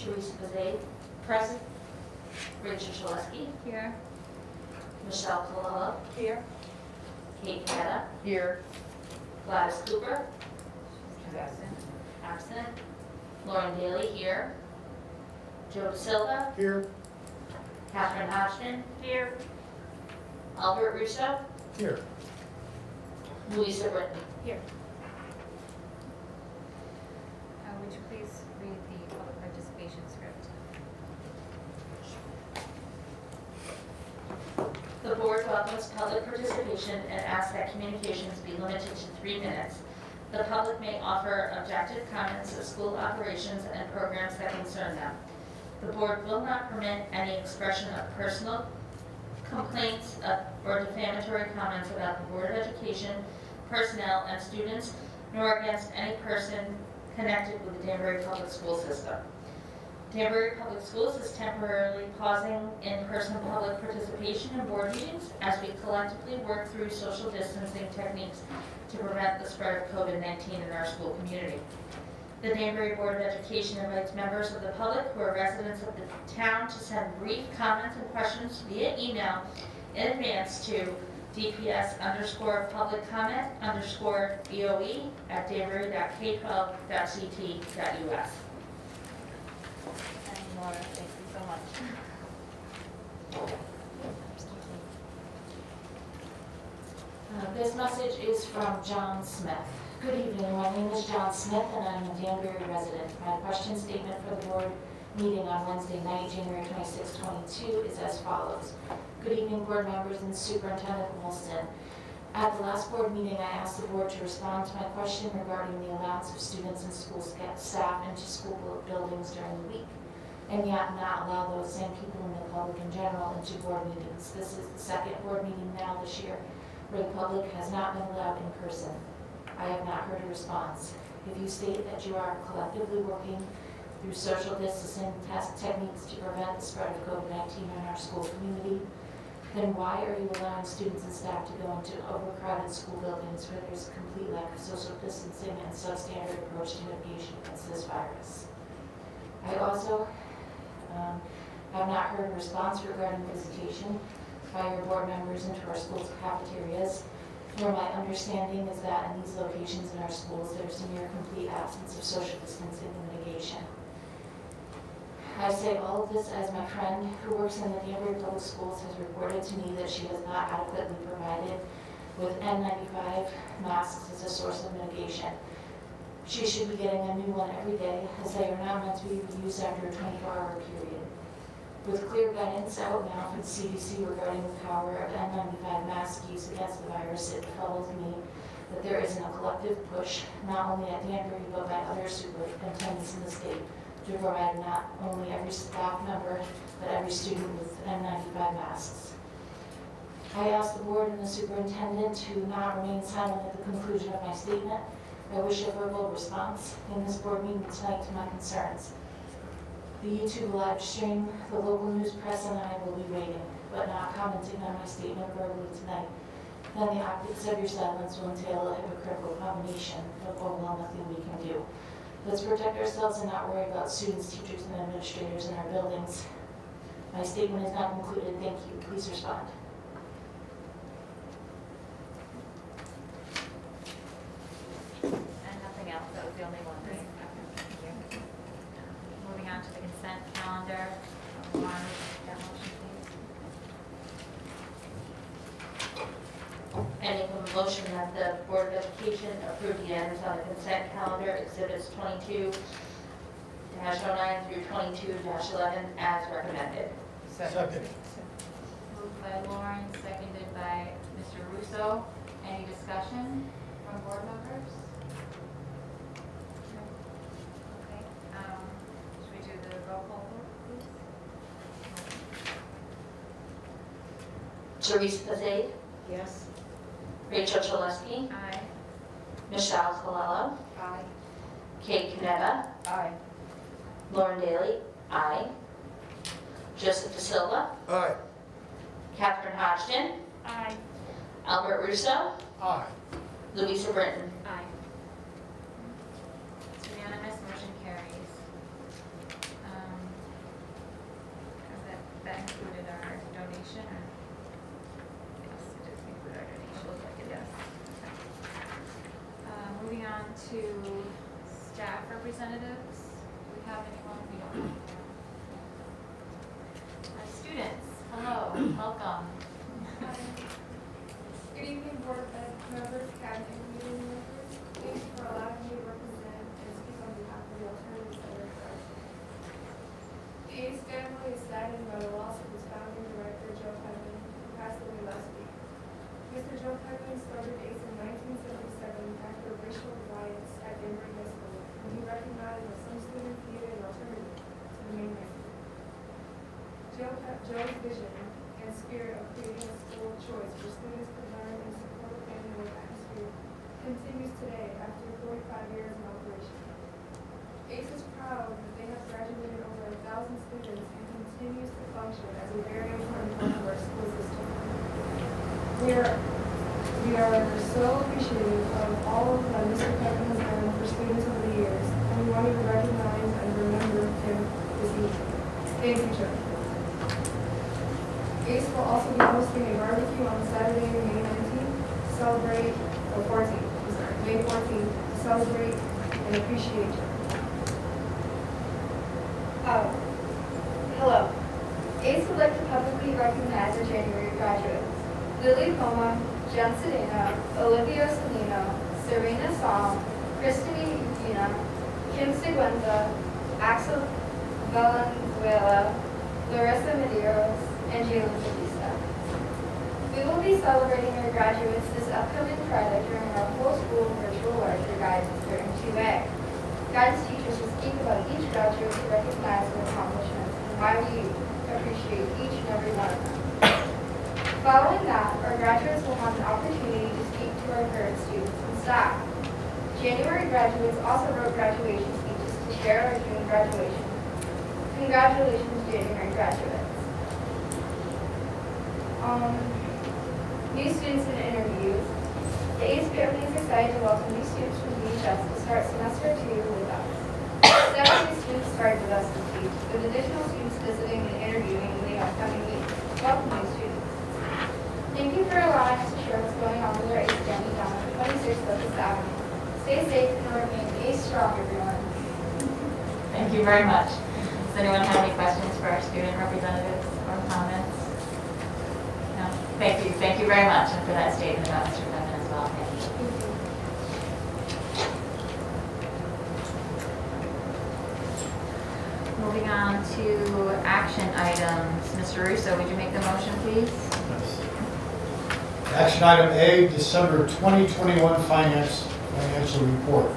Teresa Bazade. Present. Rachel Chalesky. Here. Michelle Colella. Here. Kate Canetta. Here. Gladys Cooper. Absent. Absent. Lauren Daly here. Joe De Silva. Here. Catherine Hodgson. Here. Albert Russo. Here. Louisa Britton. Here. Would you please read the public participation script? The board welcomes public participation and asks that communications be limited to 3 minutes. The public may offer objective comments of school operations and programs that concern them. The board will not permit any expression of personal complaints or defamatory comments about the Board of Education, personnel, and students, nor against any person connected with the Danbury Public School System. Danbury Public Schools is temporarily pausing in-person public participation in board meetings as we collectively work through social distancing techniques to prevent the spread of COVID-19 in our school community. The Danbury Board of Education invites members of the public who are residents of the town to send brief comments and questions via email in advance to dps_public_boe@danbury.k12.ct.us. And Laura, thank you so much. This message is from John Smith. Good evening, my name is John Smith and I'm a Danbury resident. My question statement for the board meeting on Wednesday night, January 26, 22 is as follows. Good evening, board members and Superintendent Wilson. At the last board meeting, I asked the board to respond to my question regarding the amounts of students and school staff into school buildings during the week, and yet not allow those same people in the public in general into board meetings. This is the second board meeting now this year where the public has not been allowed in person. I have not heard a response. If you state that you are collectively working through social distancing techniques to prevent the spread of COVID-19 in our school community, then why are you allowing students and staff to go into overcrowded school buildings where there's a complete lack of social distancing and substandard approach to mitigation against this virus? I also have not heard a response regarding visitation by your board members into our school's cafeterias, where my understanding is that in these locations in our schools, there's a near complete absence of social distancing and mitigation. I say all of this as my friend who works in the Danbury Public Schools has reported to me that she has not adequately provided with N95 masks as a source of mitigation. She should be getting a new one every day, as they are not meant to be used after a 24-hour period. With clear guidance out now from the CDC regarding the power of N95 mask use against the virus, it follows me that there isn't a collective push, not only at Danbury, but by other superintendents in the state, to provide not only every staff member, but every student with N95 masks. I ask the board and the superintendent to not remain silent at the conclusion of my statement. I wish a verbal response in this board meeting tonight to my concerns. The YouTube live stream, the local news press, and I will be waiting, but not commenting on my statement verbally tonight. Then the optics of your silence will entail a hypocritical combination of all well nothing we can do. Let's protect ourselves and not worry about students, teachers, and administrators in our buildings. My statement is not concluded. Thank you. Please respond. And nothing else, that was the only one, right? Thank you. Moving on to the consent calendar. Lauren, that motion, please. I make a motion that the Board of Education approve the items on the consent calendar, exhibits 22-09 through 22-11 as recommended. Second. Moved by Lauren, seconded by Mr. Russo. Any discussion from board members? Okay, should we do the roll call vote, please? Teresa Bazade, Yes. Rachel Chalesky, Aye. Michelle Colella, Aye. Kate Canetta, Aye. Lauren Daly, aye. Joseph De Silva, Aye. Catherine Hodgson, Aye. Albert Russo, Aye. Louisa Britton. Aye. It's unanimous, motion carries. to staff representatives. Do we have anyone? We don't have anyone. Students, hello, welcome. Good evening, Board of Ed members, cabinet meeting members. Thank you for allowing me to represent and speak on behalf of the alternative center trust. The Ace family is saddened by the loss of its founding director, Joe Putnam, who passed away last week. Mr. Joe Putnam started Ace in 1977 after racial riots at Danbury High School, and he recognized that some students needed an alternative to the main high school. Joe's vision and spirit of creating a school of choice where students could learn and support a family-like atmosphere continues today after 45 years in operation. ACE is proud that they have graduated over 1,000 students and continues to function as a very important part of our school system. We are so appreciative of all that Mr. Putnam has done for students over the years, and we wanted to recognize and remember him this evening. Thank you, Joe. ACE will also be hosting a barbecue on Saturday, May 19th, May 14th, to celebrate and appreciate you. Hello. ACE would like to publicly recognize our January graduates. Lily Poma, Jen Sedano, Olivia Salino, Serena Song, Christine Ufina, Kim Seguenza, Axel Valenzuela, Larissa Medeiros, and Jalen Batista. We will be celebrating our graduates this upcoming Friday during our full school virtual lecture guidance during 2A. Guidance teachers will speak about each graduate to recognize their accomplishments and why we appreciate each and every one of them. Following that, our graduates will have an opportunity to speak to our current students and staff. January graduates also wrote graduation speeches to share our June graduation. Congratulations, January graduates. New students and interviews. The ACE family is excited to welcome new students from DHS to start semester 2 with us. 7 new students started with us this week, with additional students visiting and interviewing in the upcoming week. Welcome, new students. Thank you for allowing us to share what's going on with our ACE family down on 26th Locust Avenue. Stay safe and remain ACE strong, everyone. Thank you very much. Does anyone have any questions for our student representatives or comments? No? Thank you very much, and for that statement about Mr. Putnam as well. Thank you. Moving on to action items. Mr. Russo, would you make the motion, please? Yes. Action item A, December 2021 financial report.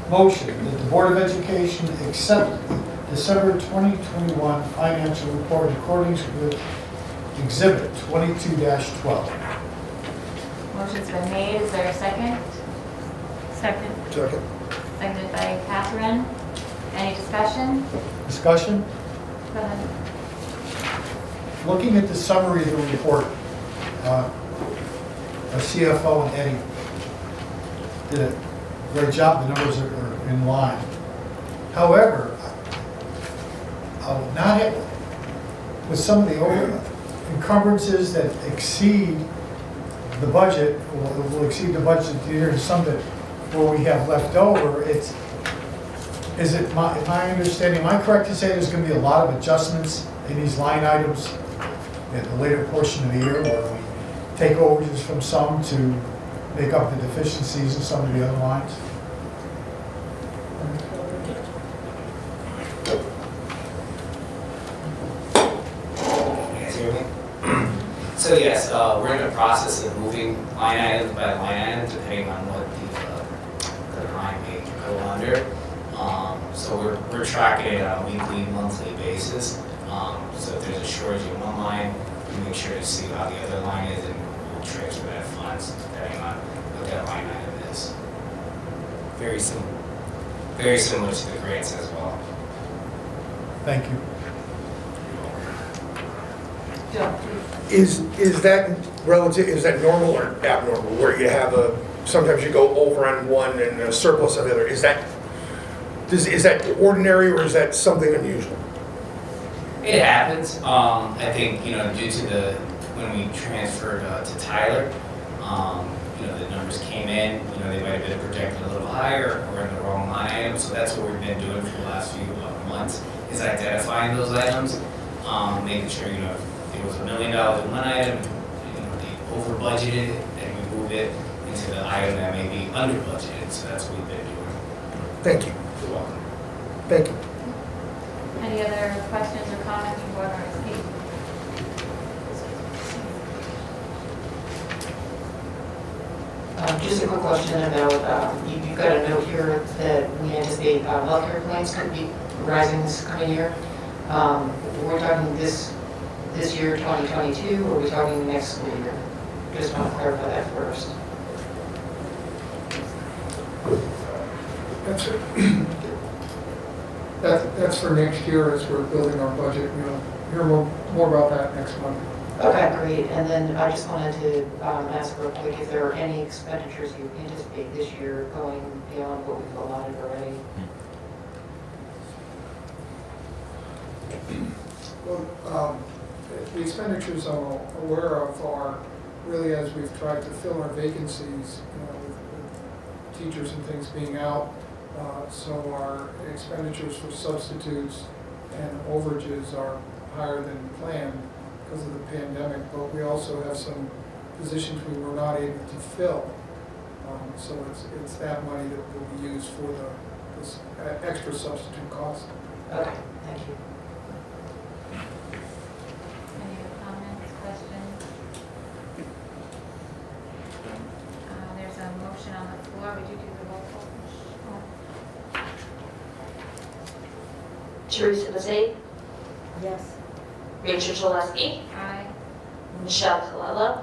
Motion that the Board of Education accept December 2021 financial report in accordance with Exhibit 22-12. Motion's been made. Is there a second? Second. Second. Seconded by Catherine. Any discussion? Discussion? Go ahead. Looking at the summary of the report, our CFO and Eddie did a great job. The numbers are in line. However, I would not have, with some of the encumbrances that exceed the budget, or will exceed the budget year, and some that where we have left over, is it my understanding, am I correct to say there's going to be a lot of adjustments in these line items in the later portion of the year, where we take overages from some to make up the deficiencies in some of the other lines? So yes, we're in the process of moving line items by line item depending on what the line may go under. So we're tracking it on a weekly, monthly basis. So if there's a shortage in one line, we make sure to see how the other line is, and we'll transfer that funds depending on what that line item is. Very similar to the grants as well. Thank you. Joe, please. Is that relative? Is that normal or abnormal? Where you have sometimes you go over on one and a surplus on the other. Is that ordinary, or is that something unusual? It happens. I think, due to when we transferred to Tyler, the numbers came in, they might have been projected a little higher or in the wrong line item. So that's what we've been doing for the last few months, is identifying those items, making sure, if it was $1 million in one item, they over budgeted, and we move it into the item that may be under budgeted. So that's what we've been doing. Thank you. You're welcome. Thank you. Any other questions or comments from board members? Steve? Just a quick question about, you've got a note here that we anticipate healthcare claims could be rising this coming year. We're talking this year, 2022, or are we talking next school year? Just want to clarify that first. That's for next year as we're building our budget. We'll hear more about that next month. Okay, great. And then I just wanted to ask real quick if there are any expenditures you anticipate this year going beyond what we've allotted already? Well, the expenditures I'm aware of are really as we've tried to fill our vacancies, with teachers and things being out. So our expenditures for substitutes and overages are higher than planned because of the pandemic, but we also have some positions we were not able to fill. So it's that money that will be used for this extra substitute cost. Okay, thank you. Any other comments, questions? There's a motion on the floor. Would you do the roll call? Teresa Bazay, Yes. Rachel Cholesky, Aye. Michelle Colella,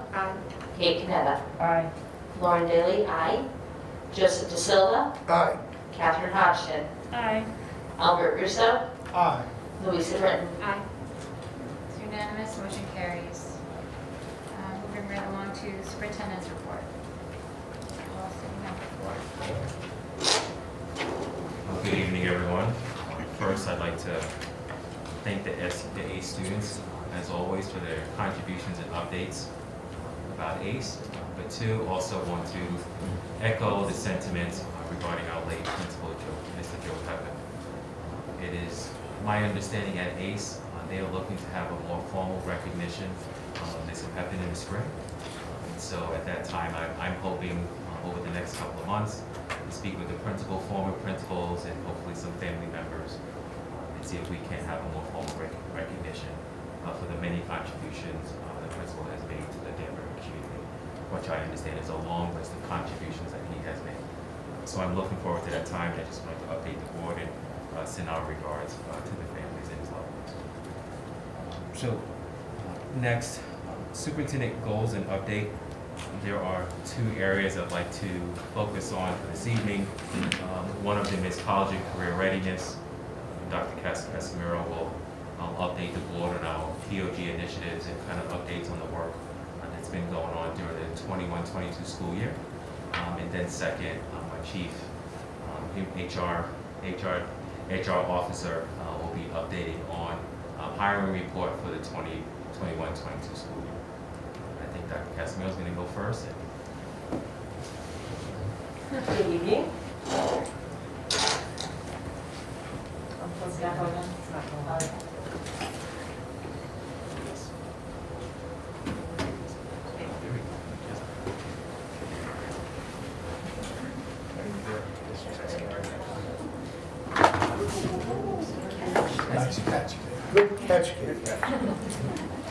Kate Canetta, Aye. Lauren Daly, aye. Joseph De Silva, Aye. Catherine Hodgson, Aye. Albert Russo, Aye. Louisa Britton. Aye. It's unanimous, motion carries. Moving right along to the superintendent's report. All sitting on the floor. Good evening, everyone. First, I'd like to thank the ACE students, as always, for their contributions and updates about ACE. But two, also want to echo the sentiments regarding our late principal, Mr. Joe Pepin. It is my understanding at ACE, they are looking to have a more formal recognition of Mr. Pepin in the spring. And so at that time, I'm hoping over the next couple of months to speak with the principal, former principals, and hopefully some family members and see if we can have a more formal recognition for the many contributions the principal has made to the Danbury community, which I understand is a long list of contributions that he has made. So I'm looking forward to that time. I just wanted to update the board and send our regards to the families and his loved ones. So next, superintendent goals and update. There are two areas I'd like to focus on this evening. One of them is college and career readiness. Dr. Casimiro will update the board on our POG initiatives and kind of updates on the work that's been going on during the 21-22 school year. And then second, my chief HR officer will be updating on hiring report for the 2021-22 school year. I think Dr. Casimiro is going to go first. Good evening. Nice catch. Good catch, kid.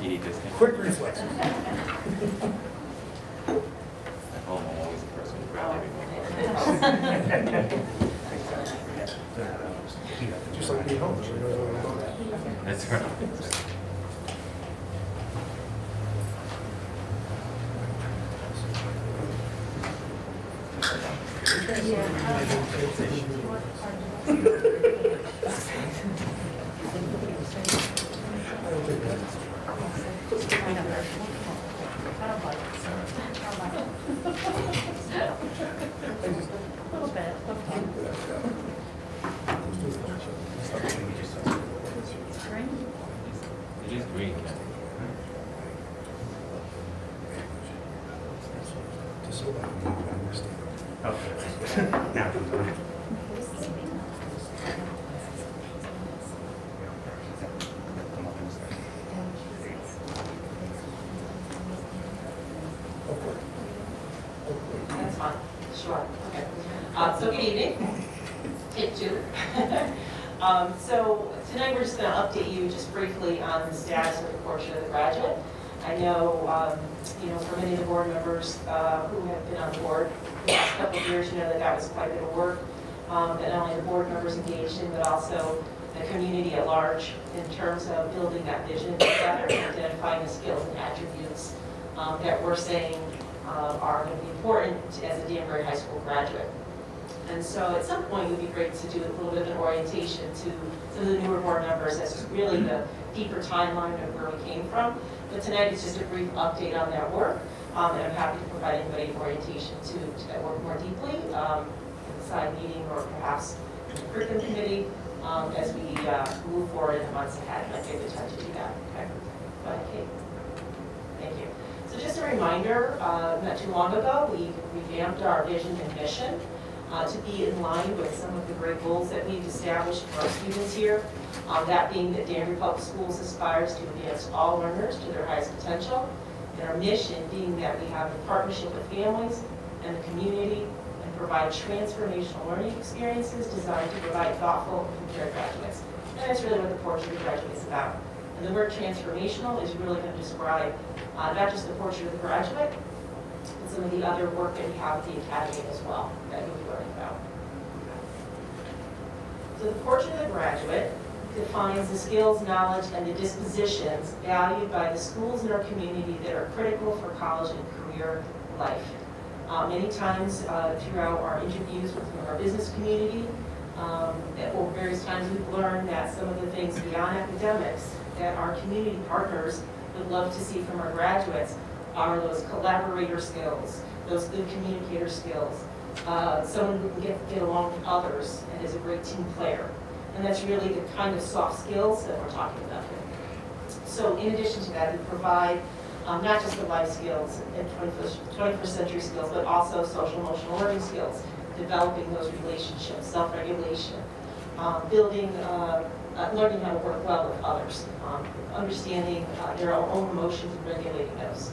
You need this. Quick reflexes. At home, I'm always the person who grabs everyone. Just like being home. So you know where to go. That's right. I don't think that. It is green. This That's fine, sure, okay. So good evening, take two. So tonight we're just going to update you just briefly on the status of the portrait of the graduate. I know, for many of the board members who have been on board the last couple of years, that was quite a bit of work that not only the board members engaged in, but also the community at large in terms of building that vision together and identifying the skills and attributes that we're saying are going to be important as a Danbury High School graduate. And so at some point it would be great to do a little bit of an orientation to some of the newer board members as to really the deeper timeline of where we came from. But tonight is just a brief update on that work, and I'm happy to provide anybody orientation to that work more deeply in the side meeting or perhaps in the curriculum committee as we move forward in the months ahead. Might be a good time to do that. Okay. Go ahead, Kate. Thank you. So just a reminder, not too long ago, we revamped our vision and mission to be in line with some of the great goals that we've established for our students here. That being that Danbury Public Schools aspires to advance all learners to their highest potential. And our mission being that we have a partnership with families and the community and provide transformational learning experiences designed to provide thoughtful and prepared graduates. And that's really what the portrait of the graduate is about. And the word transformational is really going to describe not just the portrait of the graduate, but some of the other work that we have at the academy as well that you'll be learning about. So the portrait of the graduate defines the skills, knowledge, and the dispositions valued by the schools in our community that are critical for college and career life. Many times throughout our interviews with our business community, or various times we've learned that some of the things beyond academics that our community partners would love to see from our graduates are those collaborator skills, those good communicator skills, someone who can get along with others and is a great team player. And that's really the kind of soft skills that we're talking about here. So in addition to that, we provide not just the life skills and 21st century skills, but also social emotional learning skills, developing those relationships, self-regulation, building, learning how to work well with others, understanding their own emotions and regulating those.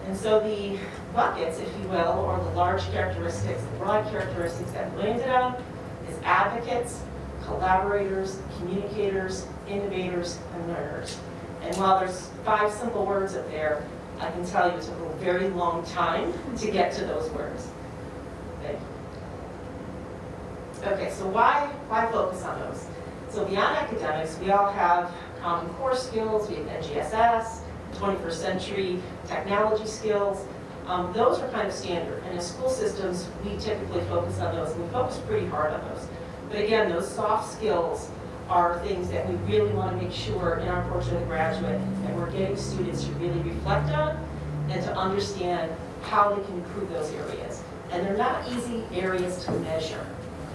And so the buckets, if you will, or the large characteristics, the broad characteristics that we landed on is advocates, collaborators, communicators, innovators, and learners. And while there's 5 simple words up there, I can tell you it took a very long time to get to those words. Okay, so why focus on those? So beyond academics, we all have common core skills, we have NGSS, 21st century technology skills. Those are kind of standard, and as school systems, we typically focus on those, and we focus pretty hard on those. But again, those soft skills are things that we really want to make sure in our portrait of the graduate that we're getting students to really reflect on and to understand how they can improve those areas. And they're not easy areas to measure.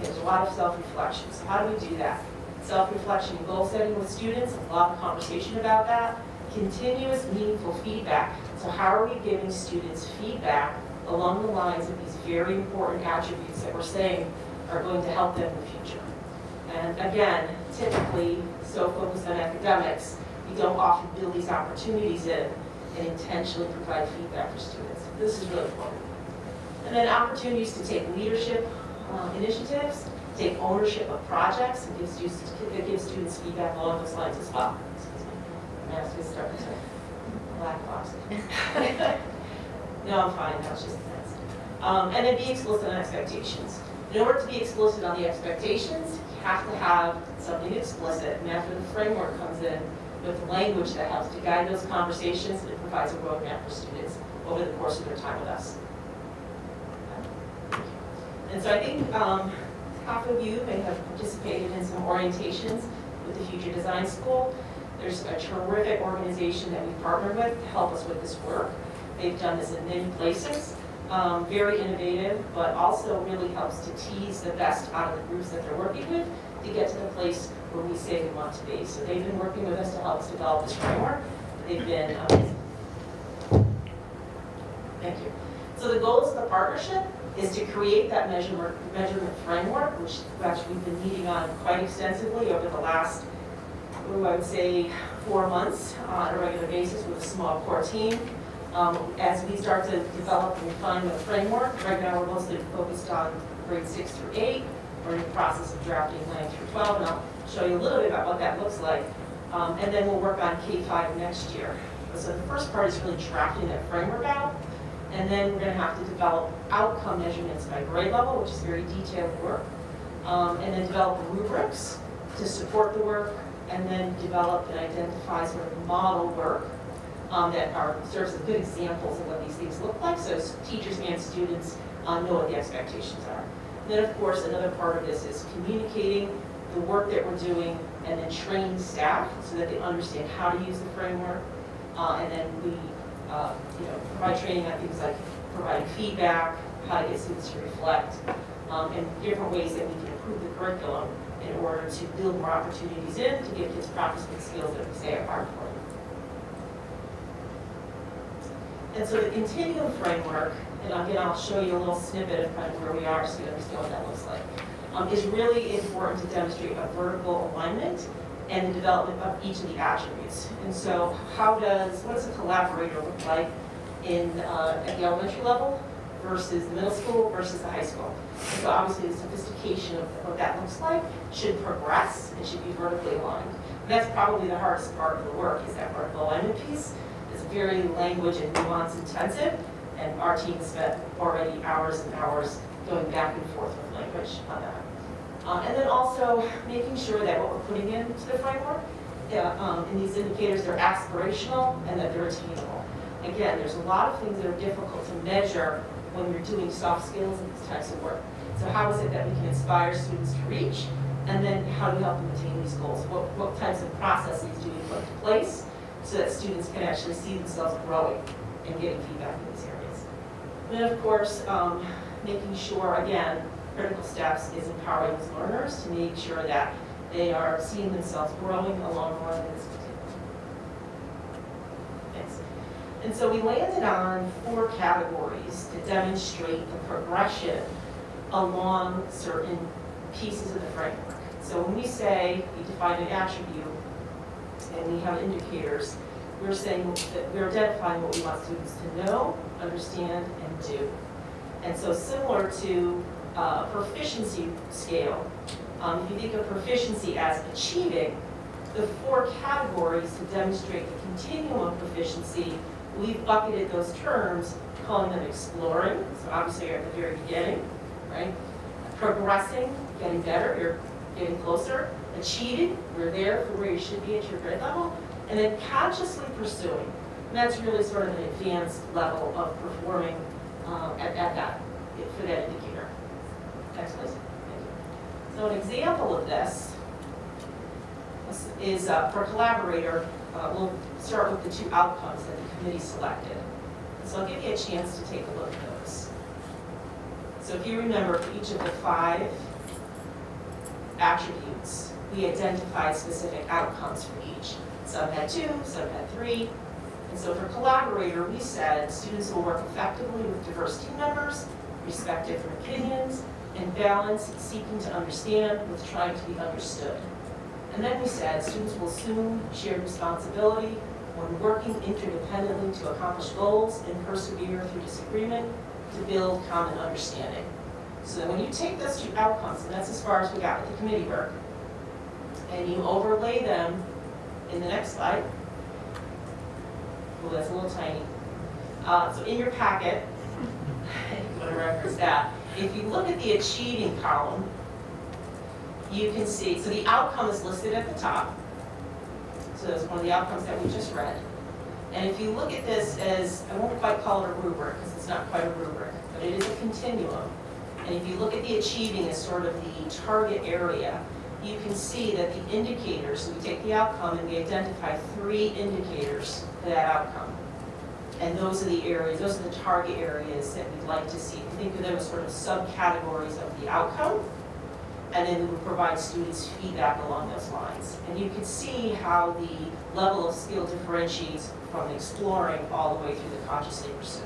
There's a lot of self-reflection. So how do we do that? Self-reflection and goal setting with students, a lot of conversation about that. Continuous, meaningful feedback. So how are we giving students feedback along the lines of these very important attributes that we're saying are going to help them in the future? And again, typically, so focused on academics, we don't often build these opportunities in and intentionally provide feedback for students. This is really important. And then opportunities to take leadership initiatives, take ownership of projects, and give students feedback along those lines as well. I'm asking to start with a black box. No, I'm fine, that's just nice. And then be explicit on expectations. In order to be explicit on the expectations, you have to have something explicit, and after the framework comes in with language that helps to guide those conversations, and it provides a roadmap for students over the course of their time with us. And so I think half of you may have participated in some orientations with the Future Design School. There's a terrific organization that we partnered with to help us with this work. They've done this in many places. Very innovative, but also really helps to tease the best out of the groups that they're working with to get to the place where we say we want to be. So they've been working with us to help us develop this framework. They've been So the goals of the partnership is to create that measurement framework, which actually we've been meeting on quite extensively over the last, I would say, 4 months on a regular basis with a small core team. As we start to develop and refine the framework, right now we're mostly focused on grades 6 through 8. We're in the process of drafting 9 through 12, and I'll show you a little bit about what that looks like. And then we'll work on K-5 next year. So the first part is really drafting that framework out. And then we're going to have to develop outcome measurements by grade level, which is very detailed work. And then develop rubrics to support the work, and then develop and identify sort of model work that serves as good examples of what these things look like, so teachers and students know what the expectations are. And then, of course, another part of this is communicating the work that we're doing, and then training staff so that they understand how to use the framework. And then we provide training on things like providing feedback, how to get students to reflect, and different ways that we can improve the curriculum in order to build more opportunities in to give kids practicing skills that we say are important. And so the Continuum Framework, and again, I'll show you a little snippet of kind of where we are so you understand what that looks like, is really important to demonstrate a vertical alignment and the development of each of the attributes. And so what does a collaborator look like at the elementary level versus the middle school versus the high school? And so obviously the sophistication of what that looks like should progress and should be vertically aligned. And that's probably the hardest part of the work, is that vertical alignment piece. It's very language and nuance intensive, and our team spent already hours and hours going back and forth with language on that. And then also making sure that what we're putting into the framework, in these indicators, they're aspirational and that they're attainable. Again, there's a lot of things that are difficult to measure when you're doing soft skills and these types of work. So how is it that we can inspire students to reach? And then how do we help them attain these goals? What types of processes do we put in place so that students can actually see themselves growing and getting feedback in these areas? And then, of course, making sure, again, critical steps is empowering these learners to make sure that they are seeing themselves growing along the line of this continuum. Thanks. And so we landed on 4 categories to demonstrate the progression along certain pieces of the framework. So when we say we define an attribute and we have indicators, we're saying that we're identifying what we want students to know, understand, and do. And so similar to proficiency scale, if you think of proficiency as achieving, the 4 categories to demonstrate the continuum of proficiency, we've bucketed those terms, calling them exploring, so obviously you're at the very beginning, right? Progressing, getting better, you're getting closer. Achieving, you're there for where you should be at your grade level. And then consciously pursuing, and that's really sort of an advanced level of performing for that indicator. Next, please. Thank you. So an example of this is for a collaborator, we'll start with the 2 outcomes that the committee selected. So I'll give you a chance to take a look at those. So if you remember, for each of the 5 attributes, we identified specific outcomes for each. Some had 2, some had 3. And so for collaborator, we said students will work effectively with diverse team members, respect different opinions, and balance seeking to understand with trying to be understood. And then we said students will assume shared responsibility when working interdependently to accomplish goals and persevere through disagreement to build common understanding. So that when you take those 2 outcomes, and that's as far as we got with the committee work, and you overlay them in the next slide. Well, that's a little tiny. So in your packet, you want to reference that. If you look at the achieving column, you can see, so the outcome is listed at the top. So that's one of the outcomes that we just read. And if you look at this as, I won't quite call it a rubric because it's not quite a rubric, but it is a continuum. And if you look at the achieving as sort of the target area, you can see that the indicators, so we take the outcome and we identify 3 indicators for that outcome. And those are the areas, those are the target areas that we'd like to see. Think of them as sort of subcategories of the outcome, and then we would provide students feedback along those lines. And you can see how the level of skill differentiates from exploring all the way through the consciously pursued.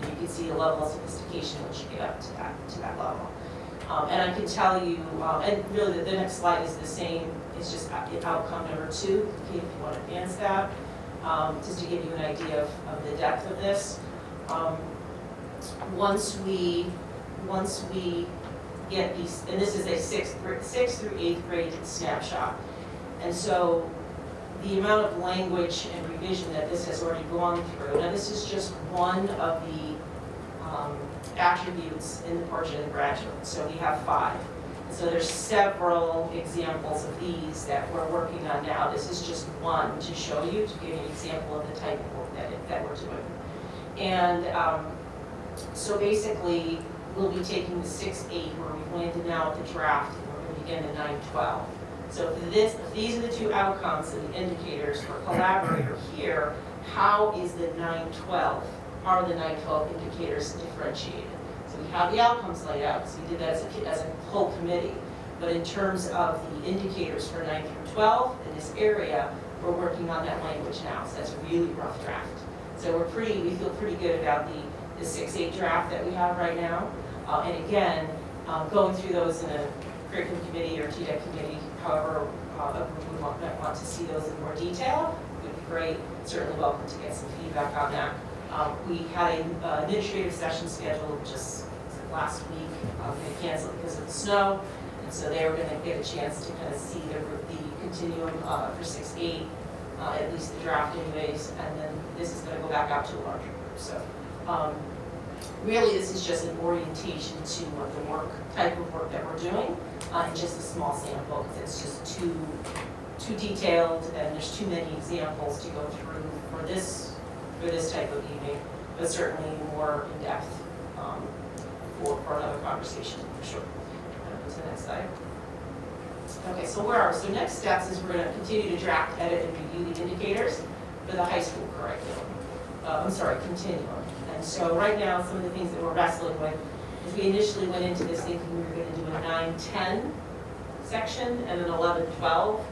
And you can see the level of sophistication once you get up to that level. And I can tell you, and really the next slide is the same, it's just outcome number 2, if you want to advance that, just to give you an idea of the depth of this. Once we get these, and this is a 6th through 8th grade snapshot. And so the amount of language and revision that this has already gone through, now this is just one of the attributes in the portrait of the graduate. So we have 5. And so there's several examples of these that we're working on now. This is just one to show you, to give you an example of the type of work that we're doing. And so basically, we'll be taking the 6-8 where we've landed now at the draft, and we're going to begin the 9-12. So if these are the 2 outcomes and the indicators for collaborator here, how is the 9-12? How are the 9-12 indicators differentiated? So we have the outcomes laid out, because we did that as a whole committee. But in terms of the indicators for 9 through 12 in this area, we're working on that language now. So that's a really rough draft. So we feel pretty good about the 6-8 draft that we have right now. And again, going through those in a curriculum committee or TDEC committee, however a group would want to see those in more detail, would be great. Certainly welcome to get some feedback on that. We had an administrative session scheduled just last week. They canceled because of the snow, and so they were going to get a chance to kind of see the continuum for 6-8, at least the draft anyways, and then this is going to go back out to a larger group. So really this is just an orientation to what the type of work that we're doing, and just a small sample, because it's just too detailed and there's too many examples to go through for this type of evening, but certainly more in depth for another conversation for sure. Go to the next slide. Okay, so where are we? So next steps is we're going to continue to draft, edit, and review the indicators for the high school curriculum. Continuum. And so right now, some of the things that we're wrestling with is we initially went into this thinking we were going to do a 9-10 section and an 11-12,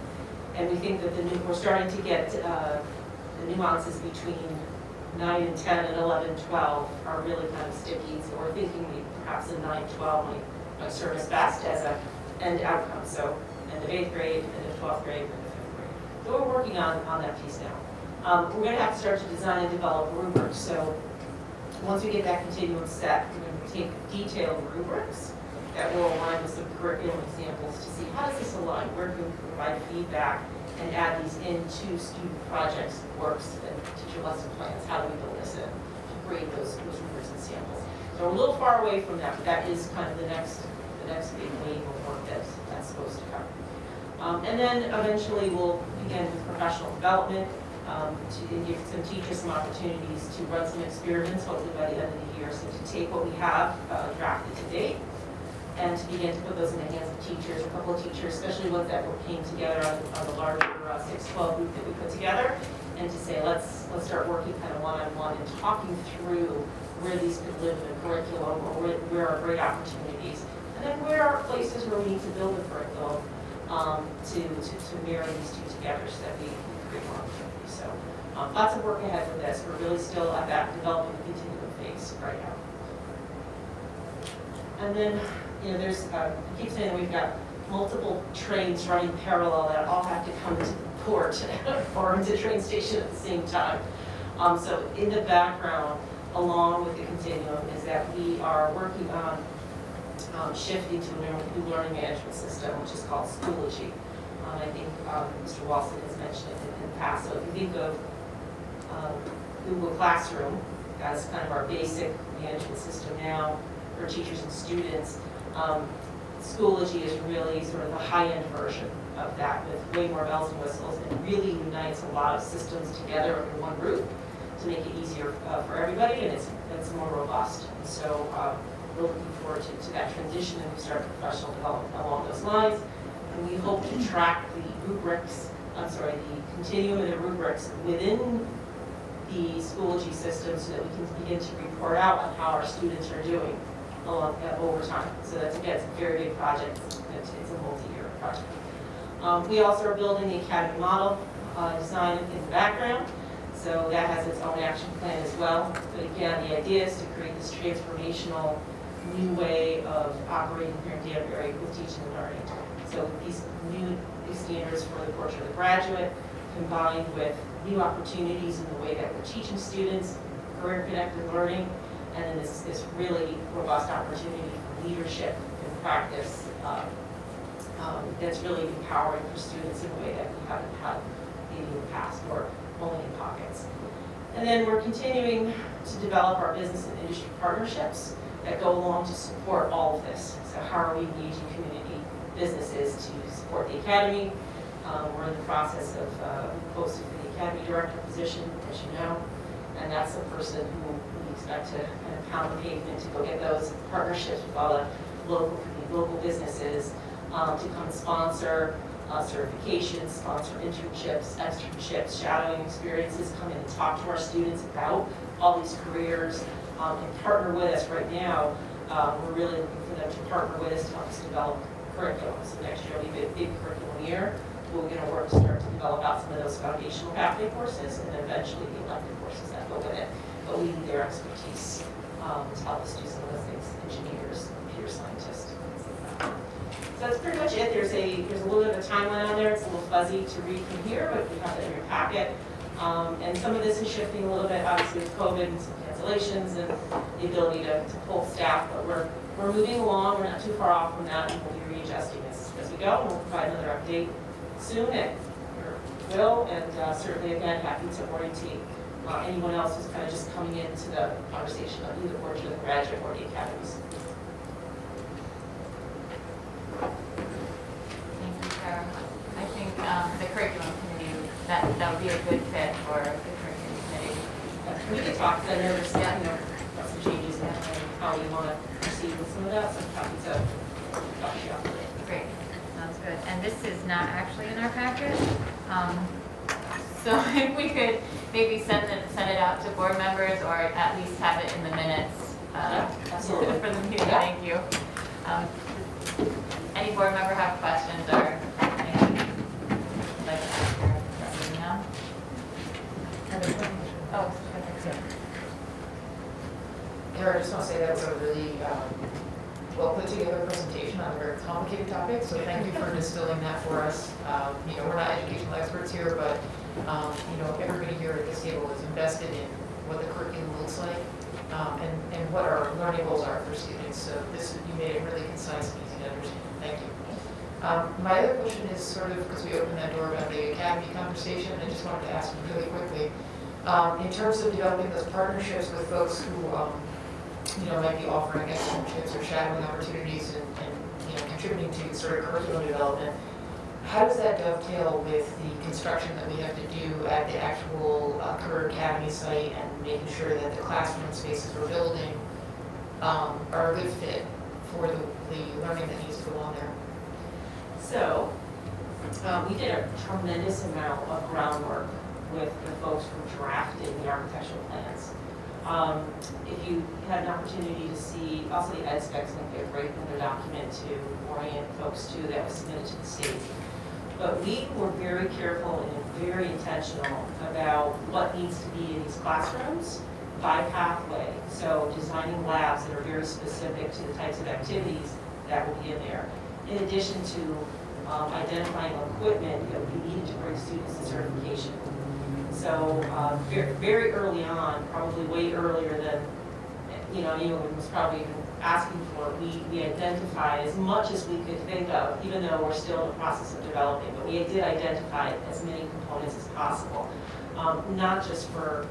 and we think that we're starting to get the nuances between 9 and 10 and 11-12 are really kind of sticky. So we're thinking perhaps a 9-12 might serve us best as an end outcome. So end of 8th grade, end of 12th grade, end of 5th grade. So we're working on that piece now. We're going to have to start to design and develop rubrics. So once we get that continuum set, we're going to take detailed rubrics that will align with some curriculum examples to see how does this align, where can we provide feedback and add these into student projects, works, and teacher lesson plans. How do we build this in to grade those rubrics and samples? So we're a little far away from that, but that is kind of the next big wave of work that's supposed to come. And then eventually we'll begin with professional development to give some teachers some opportunities to run some experiments, hopefully by the end of the year. So to take what we have drafted to date and to begin to put those in the hands of teachers, a couple of teachers, especially ones that came together on the larger 6-12 group that we put together, and to say let's start working kind of one-on-one and talking through where these could live in a curriculum, or where are great opportunities, and then where are places where we need to build a curriculum to mirror these two together so that we create more opportunities. So lots of work ahead with this. We're really still at that developing the continuum phase right now. And then, there's, I keep saying we've got multiple trains running parallel that all have to come into the port or into the train station at the same time. So in the background, along with the continuum, is that we are working on shifting to a new learning management system, which is called Schoology. I think Mr. Walson has mentioned it in the past. So if you think of Google Classroom as kind of our basic management system now for teachers and students, Schoology is really sort of the high-end version of that, with way more bells and whistles, and really unites a lot of systems together under one roof to make it easier for everybody, and it's more robust. And so we're looking forward to that transition and we start professional development along those lines. And we hope to track the rubrics, the continuum and the rubrics within the Schoology system so that we can begin to report out on how our students are doing over time. So that's, again, it's a very big project. It's a multi-year project. We also are building the academy model design in the background. So that has its own action plan as well. But again, the idea is to create this transformational new way of operating here in Danbury with teaching and learning. So these new standards for the portrait of the graduate combined with new opportunities in the way that we're teaching students, career-connected learning, and then this really robust opportunity for leadership and practice that's really empowering for students in a way that we haven't had maybe in the past or only in pockets. And then we're continuing to develop our business and industry partnerships that go along to support all of this. So how are we engaging community businesses to support the academy? We're in the process of posting for the academy director position, as you know, and that's the person who we expect to kind of pound the pavement to go get those partnerships with all the local businesses to come sponsor certifications, sponsor internships, externships, shadowing experiences, come in and talk to our students about all these careers, and partner with us right now. We're really looking for them to partner with us to help us develop curriculum. So next year will be a big curriculum year. We're going to work to start to develop out some of those foundational pathway courses and then eventually the elective courses that go with it. But we need their expertise to help us do some of those things, engineers, computer scientists. So that's pretty much it. There's a little bit of a timeline on there. It's a little fuzzy to read from here, but we have it in your packet. And some of this is shifting a little bit, obviously with COVID and some cancellations and the ability to pull staff, but we're moving along. We're not too far off from that, and we'll be readjusting as we go. And we'll provide another update soon at your will, and certainly again happy to orientate anyone else who's kind of just coming into the conversation on either portion of the graduate or the academies. Thank you, Sarah. I think the curriculum committee, that would be a good fit for the curriculum committee. We can talk, because I know there's about some changes in how you want to proceed with some of that, so I'm happy to talk to you after. Great, sounds good. And this is not actually in our packet. So if we could maybe send it out to board members or at least have it in the minutes absolutely. for the meeting. Yeah. Thank you. Any board member have questions or anything you'd like to ask or now? Oh, Kara, I just want to say that was a really well put together presentation on a very complicated topic, so thank you for distilling that for us. We're not educational experts here, but everybody here at this table is invested in what the curriculum looks like and what our learning goals are for students. So you made it really concise and easy to understand. Thank you. My other question is sort of, because we opened that door about the academy conversation, I just wanted to ask you really quickly, in terms of developing those partnerships with folks who might be offering externships or shadowing opportunities and contributing to sort of curriculum development, how does that dovetail with the construction that we have to do at the actual Career Academy site and making sure that the classroom spaces we're building are a good fit for the learning that needs to go on there? So we did a tremendous amount of groundwork with the folks who drafted the architectural plans. If you had an opportunity to see, also the ed specs link, a great another document to orient folks to that was submitted to the state. But we were very careful and very intentional about what needs to be in these classrooms by pathway. So designing labs that are very specific to the types of activities that will be in there. In addition to identifying equipment that we needed to bring students to certification. So very early on, probably way earlier than anyone was probably even asking for, we identified as much as we could think of, even though we're still in the process of developing, but we did identify as many components as possible, not just for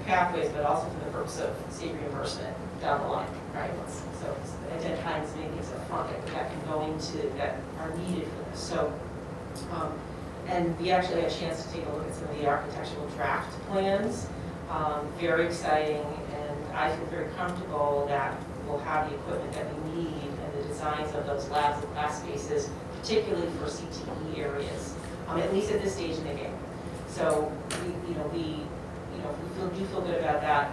pathways, but also for the purpose of state reimbursement down the line, right? So identifying as many things up front that can go into, that are needed for this. So, and we actually had a chance to take a look at some of the architectural draft plans. Very exciting, and I feel very comfortable that we'll have the equipment that we need and the designs of those labs and class spaces, particularly for CTE areas, at least at this stage in the game. So we do feel good about that.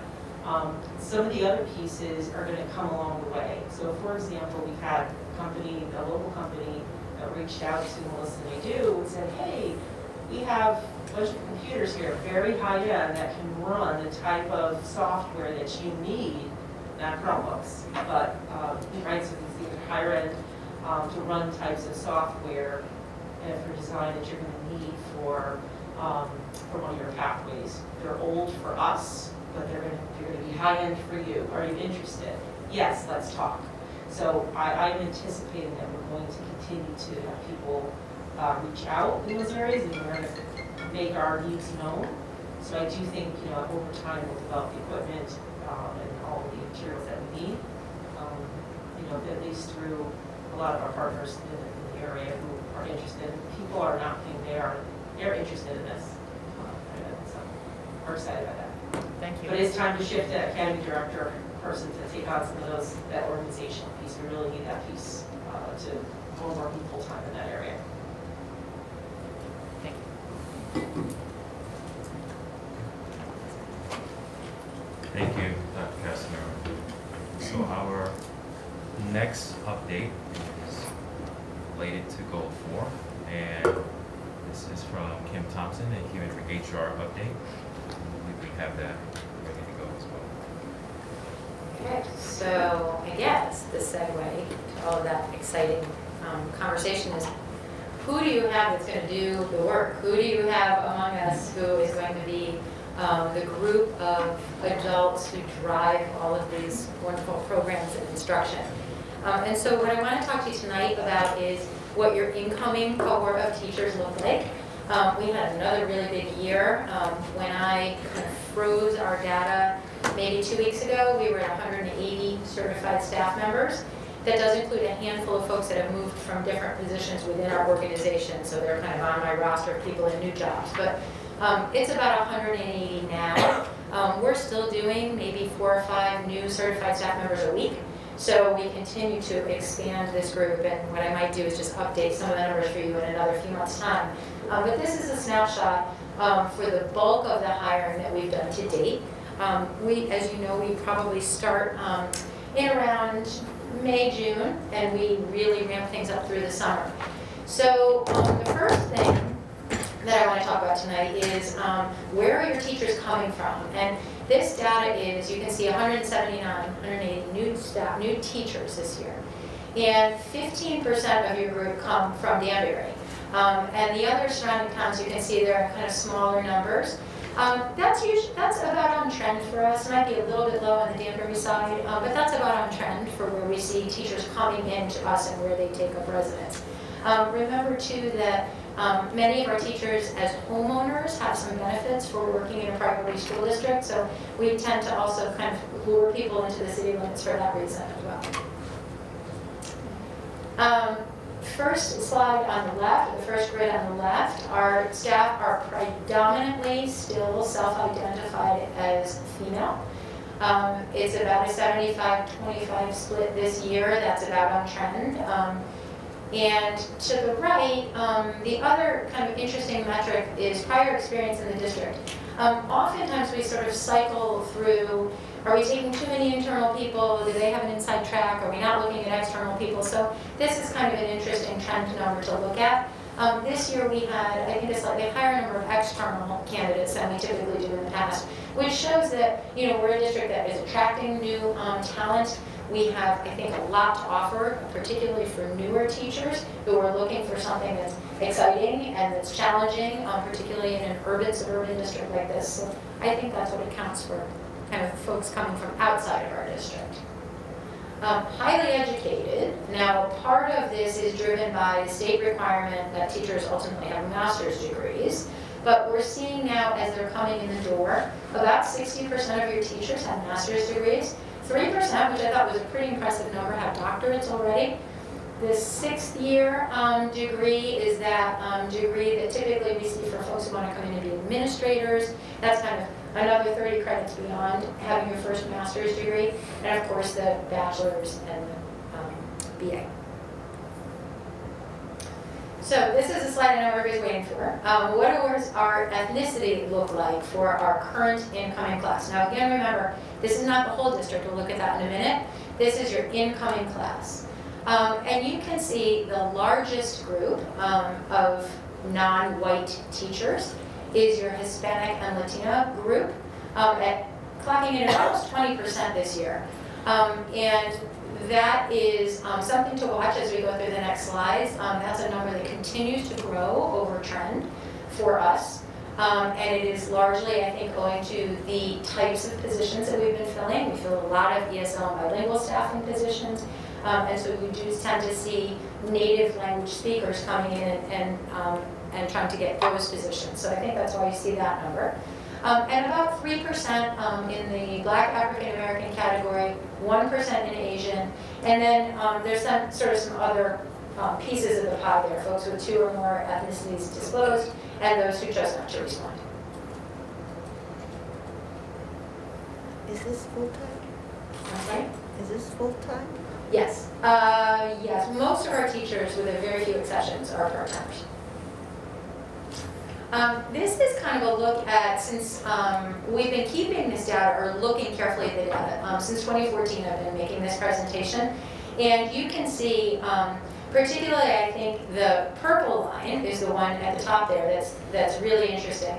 Some of the other pieces are going to come along the way. So for example, we've had a local company that reached out to Melissa and I and said, hey, we have a bunch of computers here, very high-end, that can run the type of software that you need, not Chromebooks, but, right, so these are higher-end to run types of software and for design that you're going to need for one of your pathways. They're old for us, but they're going to be high-end for you. Are you interested? Yes, let's talk. So I'm anticipating that we're going to continue to have people reach out in those areas, and we're going to make our needs known. So I do think, over time we'll develop the equipment and all of the materials that we need. At least through a lot of our partners in the area who are interested. People are knocking, they're interested in this. So we're excited about that. Thank you. But it's time to shift that academy director person to take on some of that organizational piece. We really need that piece to go working full time in that area. Thank you. Thank you, Dr. Castanero. So our next update is related to Goal 4, and this is from Kim Thompson, a Human HR update. I believe we have that ready to go as well. Okay, so I guess the segue to all of that exciting conversation is, who do you have that's going to do the work? Who do you have among us who is going to be the group of adults who drive all of these wonderful programs of instruction? And so what I want to talk to you tonight about is what your incoming cohort of teachers look like. We had another really big year. When I kind of froze our data maybe 2 weeks ago, we were at 180 certified staff members. That does include a handful of folks that have moved from different positions within our organization, so they're kind of on my roster of people in new jobs. But it's about 180 now. We're still doing maybe 4 or 5 new certified staff members a week. So we continue to expand this group, and what I might do is just update some of the numbers for you in another few months' time. But this is a snapshot for the bulk of the hiring that we've done to date. As you know, we probably start in around May, June, and we really ramp things up through the summer. So the first thing that I want to talk about tonight is where are your teachers coming from? And this data is, you can see 180 new teachers this year. And 15% of your group come from Danbury. And the other surrounding towns, you can see they're kind of smaller numbers. That's about on trend for us. It might be a little bit low on the Danbury side, but that's about on trend for where we see teachers coming into us and where they take up residence. Remember too that many of our teachers as homeowners have some benefits for working in a privately school district, so we tend to also kind of lure people into the city limits for that reason as well. First slide on the left, the first grid on the left, our staff are predominantly still self-identified as female. It's about a 75-25 split this year. That's about on trend. And to the right, the other kind of interesting metric is prior experience in the district. Oftentimes we sort of cycle through, are we taking too many internal people? Do they have an inside track? Are we not looking at external people? So this is kind of an interesting trend number to look at. This year we had, I think, a slightly higher number of external candidates than we typically do in the past, which shows that, we're a district that is attracting new talent. We have, I think, a lot to offer, particularly for newer teachers who are looking for something that's exciting and that's challenging, particularly in an urban, suburban district like this. So I think that's what accounts for kind of folks coming from outside of our district. Highly educated. Now, part of this is driven by the state requirement that teachers ultimately have master's degrees. But we're seeing now, as they're coming in the door, about 60% of your teachers have master's degrees. 3%, which I thought was a pretty impressive number, have doctorates already. The 6th year degree is that degree that typically we see for folks who want to come in and be administrators. That's kind of another 30 credits beyond having your first master's degree. And of course the bachelor's and the BA. So this is a slide I know everybody's waiting for. What does our ethnicity look like for our current incoming class? Now again, remember, this is not the whole district. We'll look at that in a minute. This is your incoming class. And you can see the largest group of non-white teachers is your Hispanic and Latino group, clocking in at almost 20% this year. And that is something to watch as we go through the next slides. That's a number that continues to grow over trend for us. And it is largely, I think, owing to the types of positions that we've been filling. We fill a lot of ESL and bilingual staffing positions. And so we do tend to see native language speakers coming in and trying to get those positions. So I think that's why you see that number. And about 3% in the Black African American category, 1% in Asian, and then there's some other pieces of the pie there, folks with 2 or more ethnicities disclosed, and those who chose not to respond. Is this full-time? I'm sorry? Is this full-time? Yes. Yes, most of our teachers, with a very few exceptions, are part-timers. This is kind of a look at, since we've been keeping this data or looking carefully at the data, since 2014 I've been making this presentation, and you can see, particularly I think the purple line is the one at the top there that's really interesting.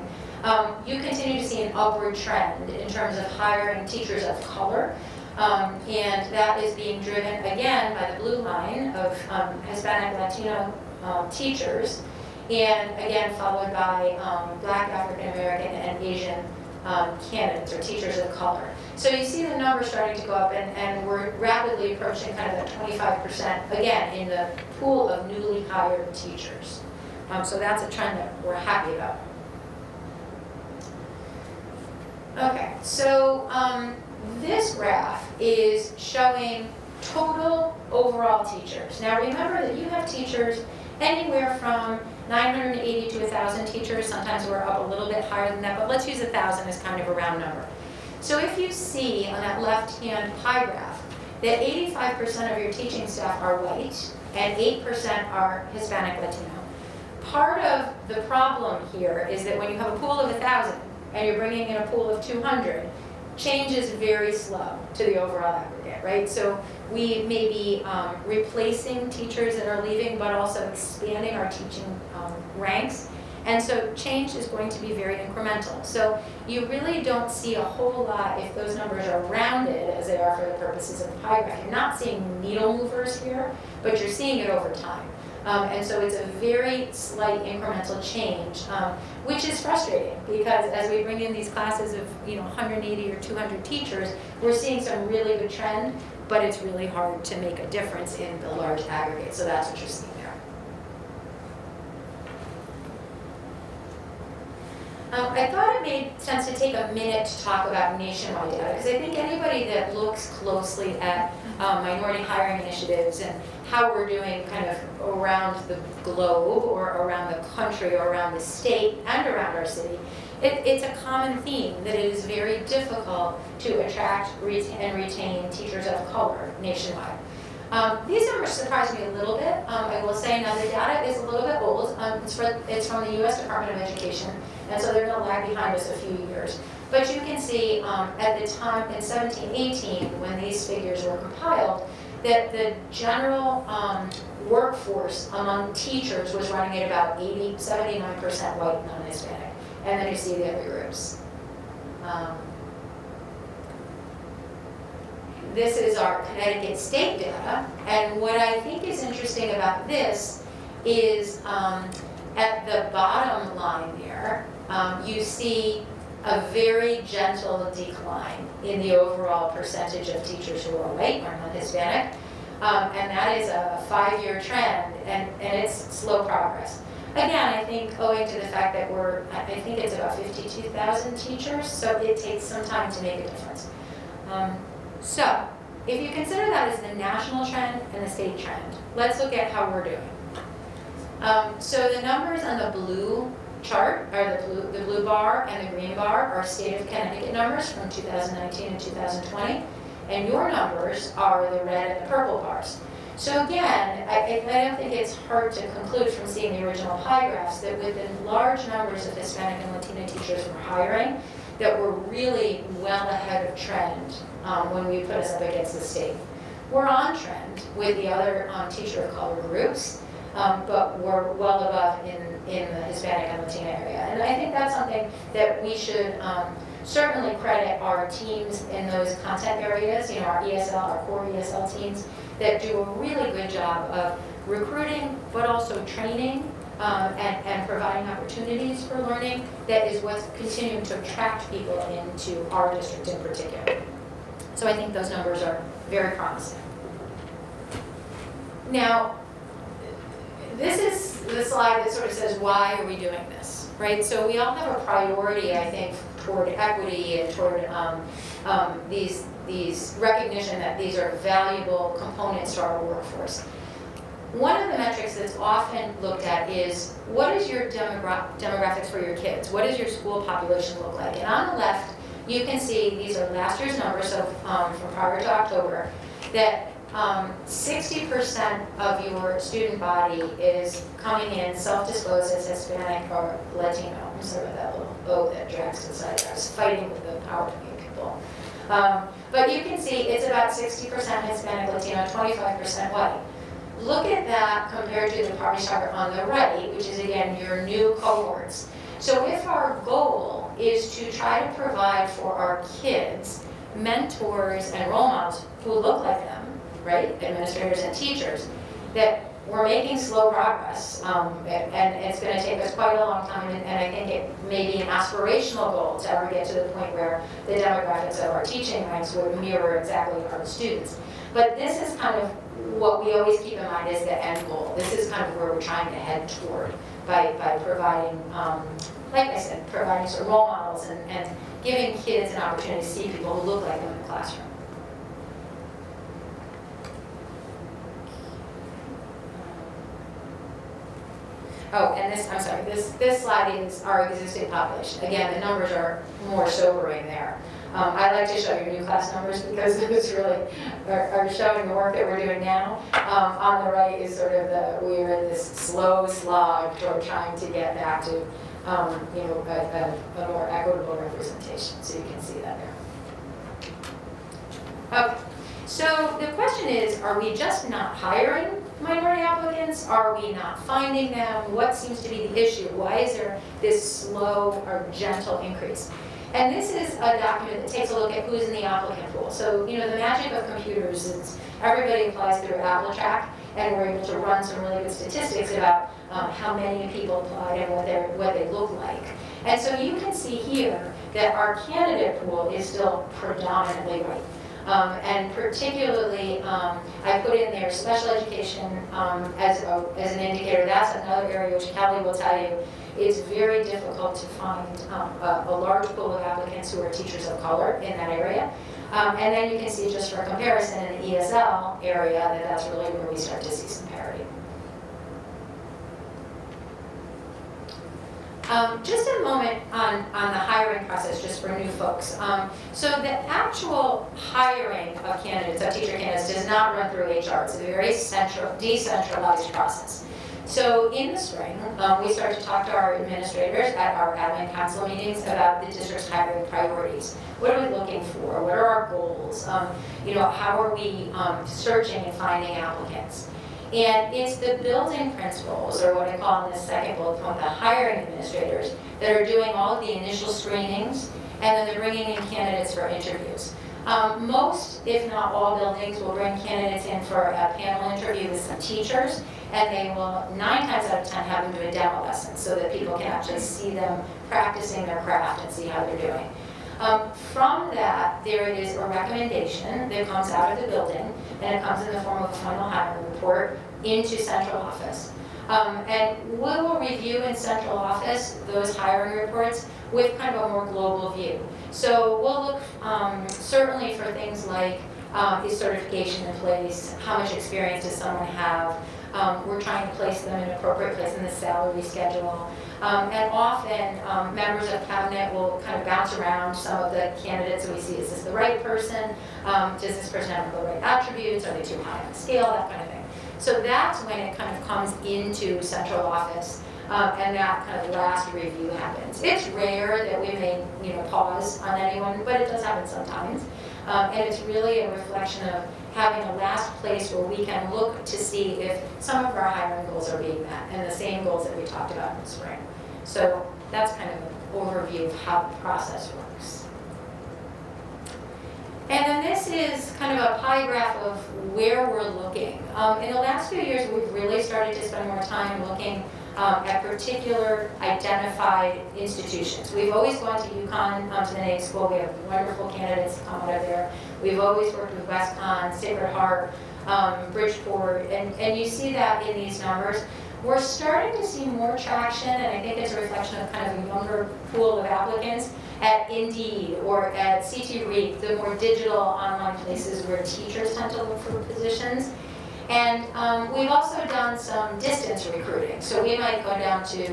You continue to see an upward trend in terms of hiring teachers of color, and that is being driven again by the blue line of Hispanic Latino teachers, and again followed by Black African American and Asian candidates or teachers of color. So you see the number starting to go up, and we're rapidly approaching kind of that 25% again in the pool of newly hired teachers. So that's a trend that we're happy about. Okay, so this graph is showing total overall teachers. Now remember that you have teachers anywhere from 980 to 1,000 teachers. Sometimes we're up a little bit higher than that, but let's use 1,000 as kind of a round number. So if you see on that left-hand pie graph that 85% of your teaching staff are white and 8% are Hispanic Latino, part of the problem here is that when you have a pool of 1,000 and you're bringing in a pool of 200, change is very slow to the overall aggregate, right? So we may be replacing teachers that are leaving, but also expanding our teaching ranks. And so change is going to be very incremental. So you really don't see a whole lot if those numbers are rounded, as they are for the purposes of the pie graph. You're not seeing needle movers here, but you're seeing it over time. And so it's a very slight incremental change, which is frustrating because as we bring in these classes of 180 or 200 teachers, we're seeing some really good trend, but it's really hard to make a difference in the large aggregate. So that's what you're seeing there. I thought it made sense to take a minute to talk about nationwide data, because I think anybody that looks closely at minority hiring initiatives and how we're doing kind of around the globe or around the country or around the state and around our city, it's a common theme that it is very difficult to attract and retain teachers of color nationwide. These numbers surprise me a little bit. I will say now the data is a little bit old. It's from the U.S. Department of Education, and so they're going to lag behind us a few years. But you can see at the time in 17-18, when these figures were compiled, that the general workforce among teachers was running at about 79% white, non-Hispanic. And then you see the other groups. This is our Connecticut state data, and what I think is interesting about this is at the bottom line there, you see a very gentle decline in the overall percentage of teachers who are white or non-Hispanic, and that is a 5-year trend, and it's slow progress. Again, I think owing to the fact that I think it's about 52,000 teachers, so it takes some time to make a difference. So, if you consider that as the national trend and the state trend, let's look at how we're doing. So the numbers on the blue chart, or the blue bar and the green bar, are state of Connecticut numbers from 2019 and 2020, and your numbers are the red and the purple bars. So again, I don't think it's hard to conclude from seeing the original pie graphs that with the large numbers of Hispanic and Latino teachers we're hiring, that we're really well ahead of trend when we put us up against the state. We're on trend with the other teacher of color groups, but we're well above in the Hispanic and Latino area. And I think that's something that we should certainly credit our teams in those content areas, you know, our ESL, our core ESL teams, that do a really good job of recruiting, but also training and providing opportunities for learning. That is what's continuing to attract people into our district in particular. So I think those numbers are very promising. Now, this is the slide that sort of says, why are we doing this, right? So we all have a priority, I think, toward equity and toward these recognition that these are valuable components to our workforce. One of the metrics that's often looked at is, what is your demographics for your kids? What does your school population look like? And on the left, you can see, these are last year's numbers, so from prior to October, that 60% of your student body is coming in self-disclosed as Hispanic or Latino. I'm sorry about that little O that drags to the side. I was fighting with the PowerPoint people. But you can see it's about 60% Hispanic, Latino, 25% white. Look at that compared to the party chart on the right, which is, again, your new cohorts. So if our goal is to try to provide for our kids mentors and role models who look like them, right, administrators and teachers, that we're making slow progress, and it's going to take us quite a long time, and I think it may be an aspirational goal to ever get to the point where the demographics of our teaching ranks would mirror exactly our students. But this is kind of what we always keep in mind as the end goal. This is kind of where we're trying to head toward by providing, like I said, providing sort of role models and giving kids an opportunity to see people who look like them in the classroom. Oh, and this, I'm sorry, this slide is our existing population. Again, the numbers are more sobering there. I like to show you new class numbers because those really are showing the work that we're doing now. On the right is sort of we're in this slow slog toward trying to get back to, you know, a more equitable representation. So you can see that there. Okay, so the question is, are we just not hiring minority applicants? Are we not finding them? What seems to be the issue? Why is there this slow or gentle increase? And this is a document that takes a look at who's in the applicant pool. So, you know, the magic of computers is everybody applies through AppleTrack, and we're able to run some really good statistics about how many people applied and what they look like. And so you can see here that our candidate pool is still predominantly white. And particularly, I put in there special education as an indicator. That's another area which Kelly will tell you. It's very difficult to find a large pool of applicants who are teachers of color in that area. And then you can see, just for comparison, in the ESL area, that's really where we start to see some parity. Just a moment on the hiring process, just for new folks. So the actual hiring of candidates, of teacher candidates, does not run through HR. It's a very decentralized process. So in the spring, we started to talk to our administrators at our admin council meetings about the district's hiring priorities. What are we looking for? What are our goals? You know, how are we searching and finding applicants? And it's the building principals, or what I call in the second bullet point, the hiring administrators, that are doing all of the initial screenings, and then they're bringing in candidates for interviews. Most, if not all, buildings will bring candidates in for a panel interview with some teachers, and they will 9 times out of 10 have them do a demo lesson so that people can actually see them practicing their craft and see how they're doing. From that, there is a recommendation that comes out of the building, and it comes in the form of a final hiring report into central office. And we will review in central office those hiring reports with kind of a more global view. So we'll look certainly for things like is certification in place, how much experience does someone have, we're trying to place them in an appropriate place in the salary schedule. And often members of cabinet will kind of bounce around some of the candidates, so we see, is this the right person? Does this person have the right attributes? Are they too high on the scale? That kind of thing. So that's when it kind of comes into central office, and that kind of last review happens. It's rare that we may, pause on anyone, but it does happen sometimes. And it's really a reflection of having a last place where we can look to see if some of our hiring goals are being met, and the same goals that we talked about in the spring. So that's kind of an overview of how the process works. And then this is kind of a pie graph of where we're looking. In the last few years, we've really started to spend more time looking at particular identified institutions. We've always gone to UConn, to the NAIC school. We have wonderful candidates come out of there. We've always worked with WestConn, Sacred Heart, Bridgeport, and you see that in these numbers. We're starting to see more traction, and I think it's a reflection of kind of a younger pool of applicants at Indeed or at CT Reap, the more digital online places where teachers tend to look for positions. And we've also done some distance recruiting. So we might go down to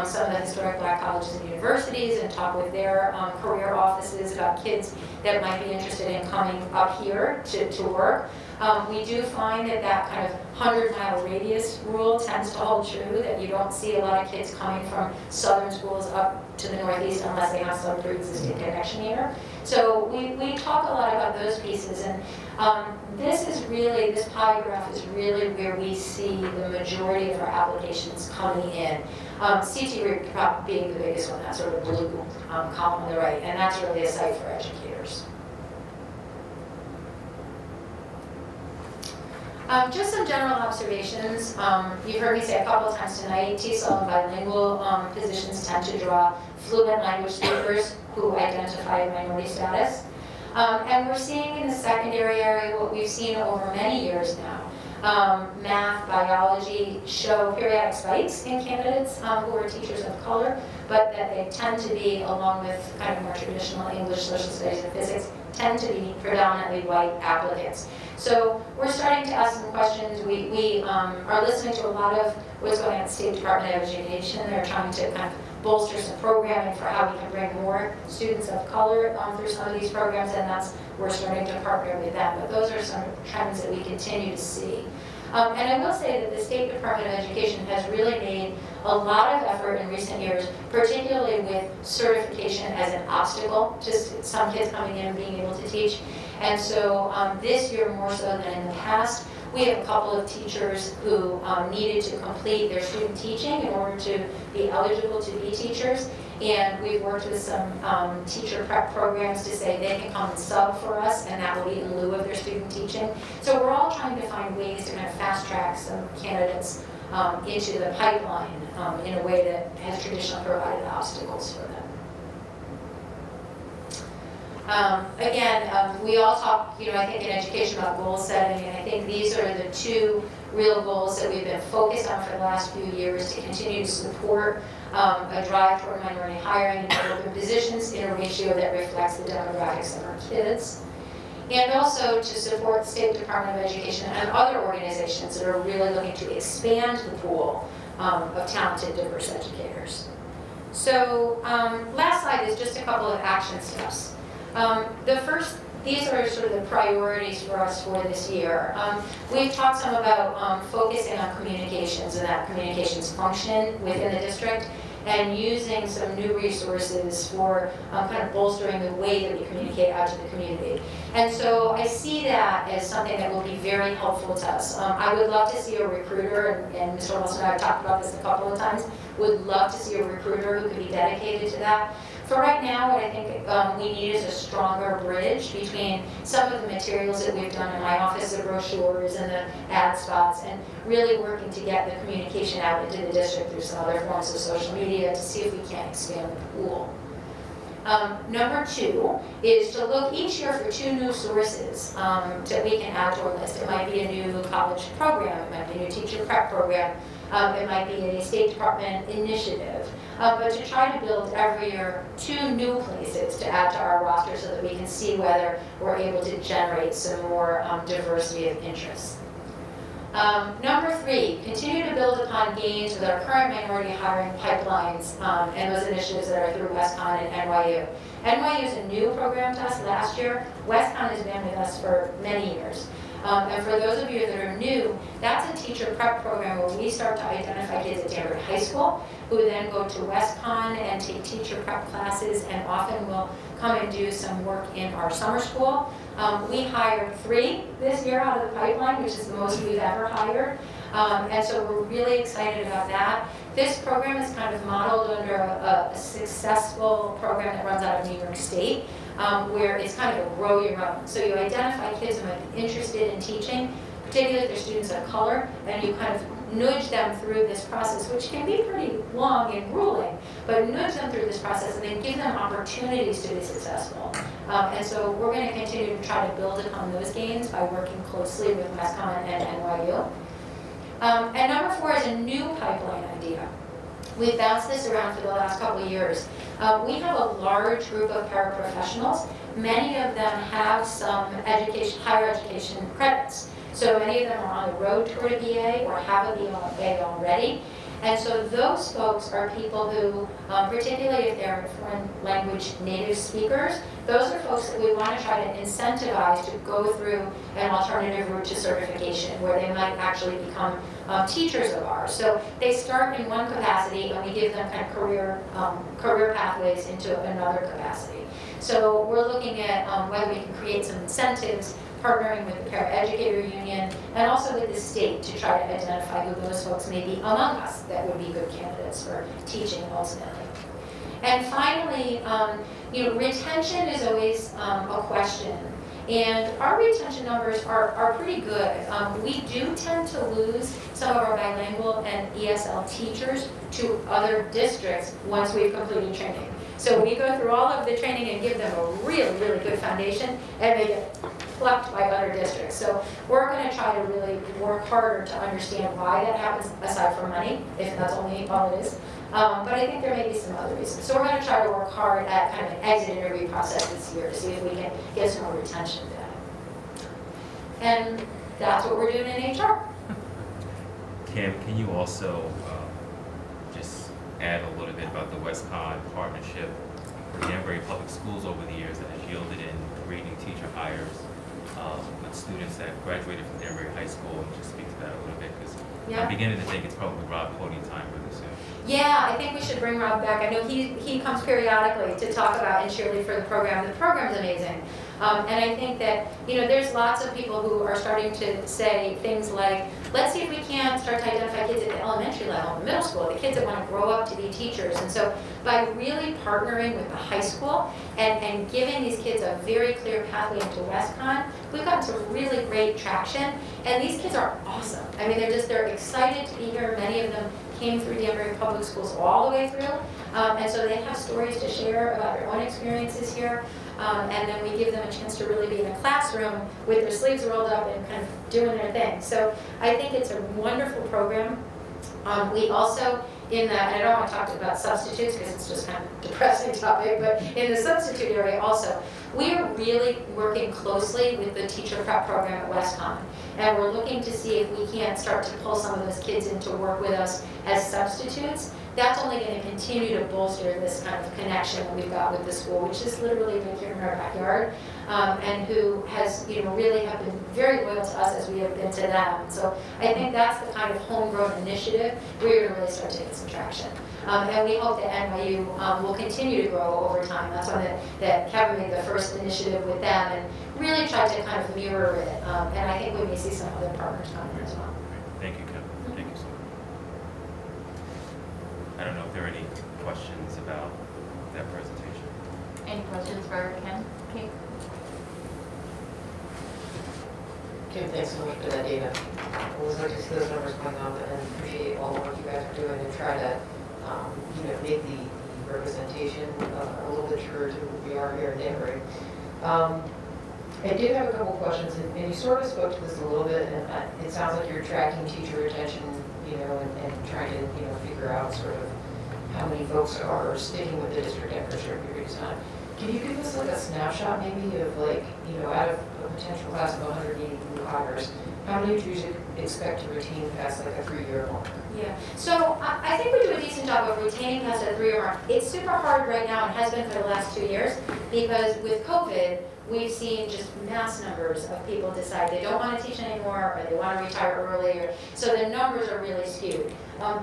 some of the historic Black colleges and universities and talk with their career offices about kids that might be interested in coming up here to work. We do find that that kind of 100-mile radius rule tends to hold true, that you don't see a lot of kids coming from southern schools up to the northeast unless they have some pre-existing connection here. So we talk a lot about those pieces, and this pie graph is really where we see the majority of our applications coming in. CT Reap being the biggest one, that sort of blue column on the right, and that's really a site for educators. Just some general observations. You've heard me say a couple of times tonight, TESOL and bilingual positions tend to draw fluent language speakers who identify minority status. And we're seeing in the secondary area what we've seen over many years now. Math, biology show periodic spikes in candidates who are teachers of color, but that they tend to be, along with kind of more traditional English, social studies, and physics, tend to be predominantly white applicants. So we're starting to ask some questions. We are listening to a lot of what's going on at the State Department of Education. They're trying to kind of bolster some programming for how we can bring more students of color through some of these programs, and we're starting to partner with them. But those are some trends that we continue to see. And I will say that the State Department of Education has really made a lot of effort in recent years, particularly with certification as an obstacle to some kids coming in and being able to teach. And so this year, more so than in the past, we have a couple of teachers who needed to complete their student teaching in order to be eligible to be teachers. And we've worked with some teacher prep programs to say they can come and sub for us, and that will be in lieu of their student teaching. So we're all trying to find ways to kind of fast track some candidates into the pipeline in a way that has traditionally provided obstacles for them. We all talk, I think in education about goal setting, and I think these are the two real goals that we've been focused on for the last few years to continue to support a drive toward minority hiring and open positions in a ratio that reflects the demographics of our kids, and also to support the State Department of Education and other organizations that are really looking to expand the pool of talented, diverse educators. So last slide is just a couple of action steps. These are sort of the priorities for us for this year. We've talked some about focusing on communications and that communications function within the district, and using some new resources for kind of bolstering the way that we communicate out to the community. And so I see that as something that will be very helpful to us. I would love to see a recruiter, and Mr. Wilson and I have talked about this a couple of times, would love to see a recruiter who could be dedicated to that. For right now, what I think we need is a stronger bridge between some of the materials that we've done in my office, the brochures and the ad spots, and really working to get the communication out into the district through some other forms of social media to see if we can expand the pool. Number two is to look each year for 2 new sources that we can add to our list. It might be a new college program, it might be a new teacher prep program, it might be a State Department initiative. But to try to build every year 2 new places to add to our roster so that we can see whether we're able to generate some more diversity of interests. Number 3, continue to build upon gains with our current minority hiring pipelines and those initiatives that are through WestConn and NYU. NYU is a new program to us last year. WestConn has been with us for many years. And for those of you that are new, that's a teacher prep program where we start to identify kids at Danbury High School who then go to WestConn and take teacher prep classes, and often will come and do some work in our summer school. We hired 3 this year out of the pipeline, which is the most we've ever hired. And so we're really excited about that. This program is kind of modeled under a successful program that runs out of New York State, where it's kind of a grow your own. So you identify kids who might be interested in teaching, particularly if they're students of color, and you kind of nudge them through this process, which can be pretty long and grueling, but nudge them through this process and then give them opportunities to be successful. And so we're going to continue to try to build upon those gains by working closely with WestCon and NYU. And number 4 is a new pipeline idea. We've bounced this around for the last couple of years. We have a large group of paraprofessionals. Many of them have some higher education credits. So many of them are on the road toward a BA or have a BA already. And so those folks are people who, particularly if they're foreign language native speakers, those are folks that we want to try to incentivize to go through an alternative route to certification where they might actually become teachers of ours. So they start in one capacity and we give them kind of career pathways into another capacity. So we're looking at whether we can create some incentives, partnering with the Paraeducator Union and also with the state to try to identify who those folks may be among us that would be good candidates for teaching ultimately. And finally, retention is always a question. And our retention numbers are pretty good. We do tend to lose some of our bilingual and ESL teachers to other districts once we've completed training. So we go through all of the training and give them a really, really good foundation, and they get plucked by other districts. So we're going to try to really work harder to understand why that happens, aside from money, if that's only all it is. But I think there may be some other reasons. So we're going to try to work hard at kind of an exit interview process this year to see if we can get some more retention data. And that's what we're doing in HR. Cam, can you also just add a little bit about the WestCon partnership with Danbury Public Schools over the years that has yielded in great new teacher hires with students that graduated from Danbury High School, and just speak to that a little bit, because I'm beginning to think it's probably Rob podium time really soon. Yeah, I think we should bring Rob back. I know he comes periodically to talk about and cheerlead for the program. The program's amazing. And I think that, there's lots of people who are starting to say things like, let's see if we can start to identify kids at the elementary level, middle school, the kids that want to grow up to be teachers. And so by really partnering with the high school and giving these kids a very clear pathway into WestCon, we've gotten some really great traction. And these kids are awesome. I mean, they're excited to be here. Many of them came through Danbury Public Schools all the way through. And so they have stories to share about their own experiences here. And then we give them a chance to really be in a classroom with their sleeves rolled up and kind of doing their thing. So I think it's a wonderful program. We also, and I don't want to talk about substitutes because it's just kind of a depressing topic, but in the substitute area also, we are really working closely with the teacher prep program at WestCon. And we're looking to see if we can't start to pull some of those kids in to work with us as substitutes. That's only going to continue to bolster this kind of connection that we've got with the school, which is literally right here in our backyard, and who has, really have been very loyal to us as we have been to them. So I think that's the kind of homegrown initiative where you're going to really start to get some traction. And we hope that NYU will continue to grow over time. That's one that Kevin made the first initiative with them and really tried to kind of mirror it. And I think we may see some other partners come in as well. Thank you, Kevin. Thank you so much. I don't know if there are any questions about that presentation. Any questions for Ken? Kate? Kim, thanks so much for that data. I always like to see those numbers going up, and appreciate all the work you guys are doing and try to, make the representation a little bit truer to who we are here in Danbury. I did have a couple questions, and you sort of spoke to this a little bit, and it sounds like you're tracking teacher retention, and trying to, figure out sort of how many folks are sticking with the district after a certain period of time. Can you give us like a snapshot maybe of out of a potential class of 180 new hires, how many do you expect to retain past like a 3-year mark? Yeah, so I think we do a decent job of retaining past a 3-year mark. It's super hard right now and has been for the last 2 years because with COVID, we've seen just mass numbers of people decide they don't want to teach anymore or they want to retire earlier. So the numbers are really skewed.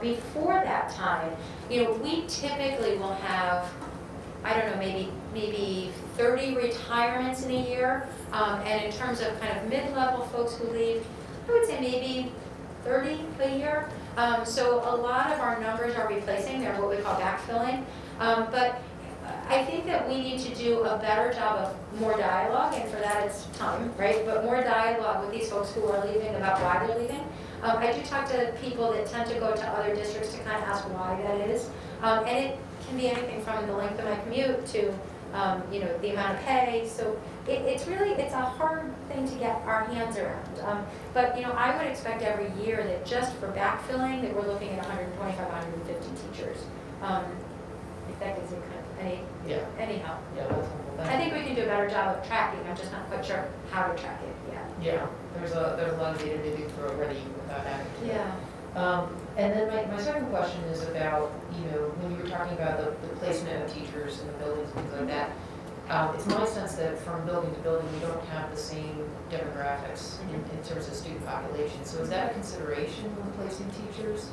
Before that time, we typically will have, I don't know, maybe 30 retirements in a year. And in terms of kind of mid-level folks who leave, I would say maybe 30 a year. So a lot of our numbers are replacing, they're what we call backfilling. But I think that we need to do a better job of more dialogue, and for that it's time, right? But more dialogue with these folks who are leaving about why they're leaving. I do talk to people that tend to go to other districts to kind of ask why that is. And it can be anything from the length of my commute to, the amount of pay. So it's a hard thing to get our hands around. But, I would expect every year that just for backfilling that we're looking at 125, 150 teachers. If that gives you kind of any help. Yeah, that's helpful. I think we can do a better job of tracking. I'm just not quite sure how to track it yet. Yeah, there's a lot of data to dig through already without having to. Yeah. And then my second question is about, when you were talking about the placement of teachers in the buildings and things like that, it's my sense that from building to building, we don't have the same demographics in terms of student population. So is that a consideration when placing teachers?